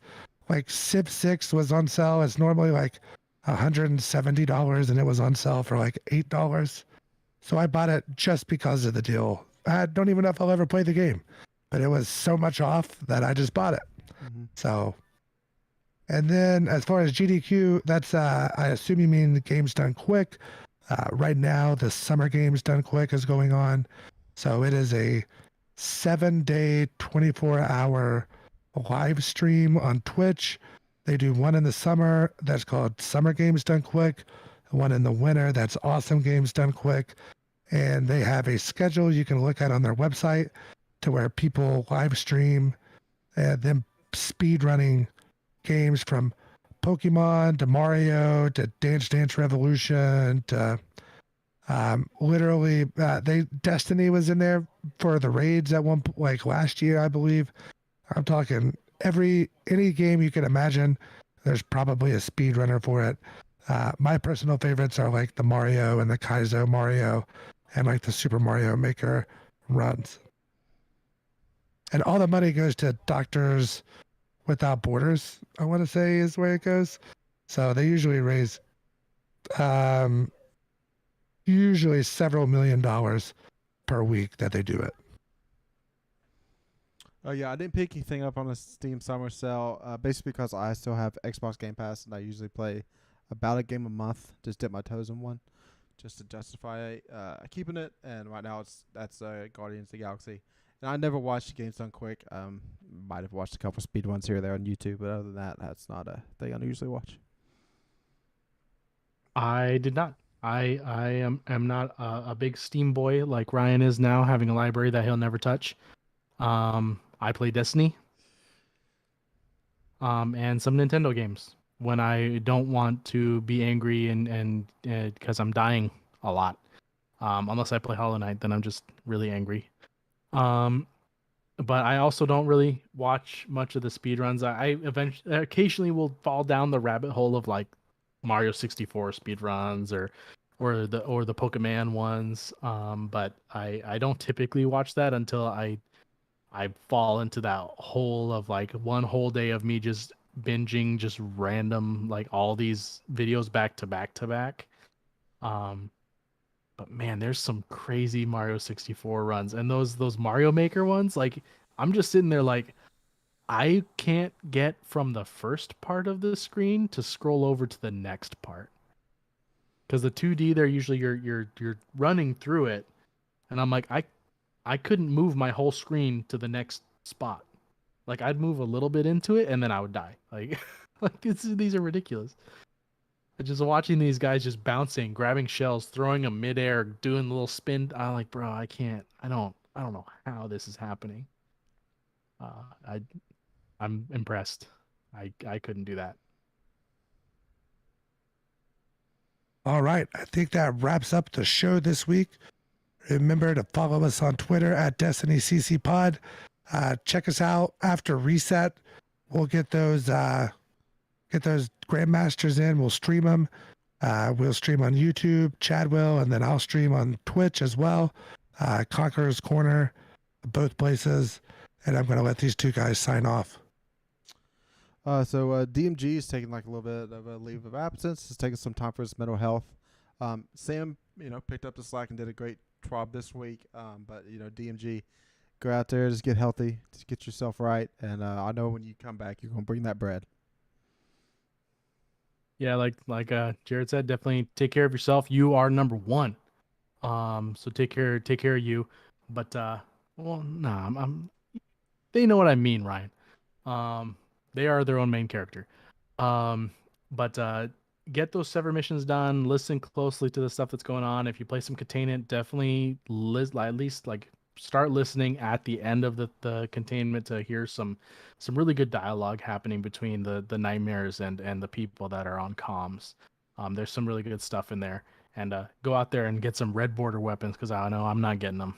Like Civ 6 was on sale. It's normally like $170, and it was on sale for like $8. So I bought it just because of the deal. I don't even know if I'll ever play the game, but it was so much off that I just bought it. Mm-hmm. So, and then as far as GDQ, that's I assume you mean the game's done quick. Right now, the Summer Games Done Quick is going on. So it is a 7-day, 24-hour live stream on Twitch. They do one in the summer that's called Summer Games Done Quick, one in the winter that's Awesome Games Done Quick. And they have a schedule you can look at on their website to where people live stream them speed running games from Pokemon to Mario to Dance Dance Revolution to literally Destiny was in there for the raids at one like last year, I believe. I'm talking any game you can imagine, there's probably a speedrunner for it. My personal favorites are like the Mario and the Kaizo Mario and like the Super Mario Maker runs. And all the money goes to Doctors Without Borders, I want to say is where it goes. So they usually raise usually several $1 million per week that they do it. Oh yeah, I didn't pick anything up on the Steam Summer Sale, basically because I still have Xbox Game Pass, and I usually play about a game a month, just dip my toes in one, just to justify keeping it. And right now that's Guardians of the Galaxy, and I never watched Games Done Quick. Might have watched a couple speed ones here or there on YouTube, but other than that, that's not a thing I usually watch. I did not. I am not a big Steam boy like Ryan is now, having a library that he'll never touch. I play Destiny, and some Nintendo games. when I don't want to be angry and because I'm dying a lot. Unless I play Hollow Knight, then I'm just really angry. But I also don't really watch much of the speedruns. I eventually occasionally will fall down the rabbit hole of like Mario 64 speedruns or the Pokemon ones. But I don't typically watch that until I fall into that hole of like one whole day of me just binging just random like all these videos back to back to back. But man, there's some crazy Mario 64 runs and those Mario Maker ones. Like I'm just sitting there like I can't get from the first part of the screen to scroll over to the next part. Because the 2D there usually you're running through it, and I'm like I couldn't move my whole screen to the next spot. Like I'd move a little bit into it and then I would die. Like like these are ridiculous. Just watching these guys just bouncing, grabbing shells, throwing them midair, doing a little spin. I'm like, bro, I can't. I don't know how this is happening. I I'm impressed. I couldn't do that. All right. I think that wraps up the show this week. Remember to follow us on Twitter at DestinyCCPod. Check us out after reset. We'll get those Grandmasters in. We'll stream them. We'll stream on YouTube. Chad will, and then I'll stream on Twitch as well. Conqueror's Corner, both places. And I'm going to let these two guys sign off. So DMG is taking like a little bit of a leave of absence. He's taking some time for his mental health. Sam, picked up the slack and did a great TWAB this week. But DMG, go out there, just get healthy, just get yourself right. And I know when you come back, you're gonna bring that bread. Yeah, like Jared said, definitely take care of yourself. You are number one. So take care of you. But I'm they know what I mean, Ryan. They are their own main character. But get those sever missions done. Listen closely to the stuff that's going on. If you play some containment, definitely at least like start listening at the end of the containment to hear some really good dialogue happening between the nightmares and the people that are on comms. There's some really good stuff in there. And go out there and get some red border weapons because I know I'm not getting them.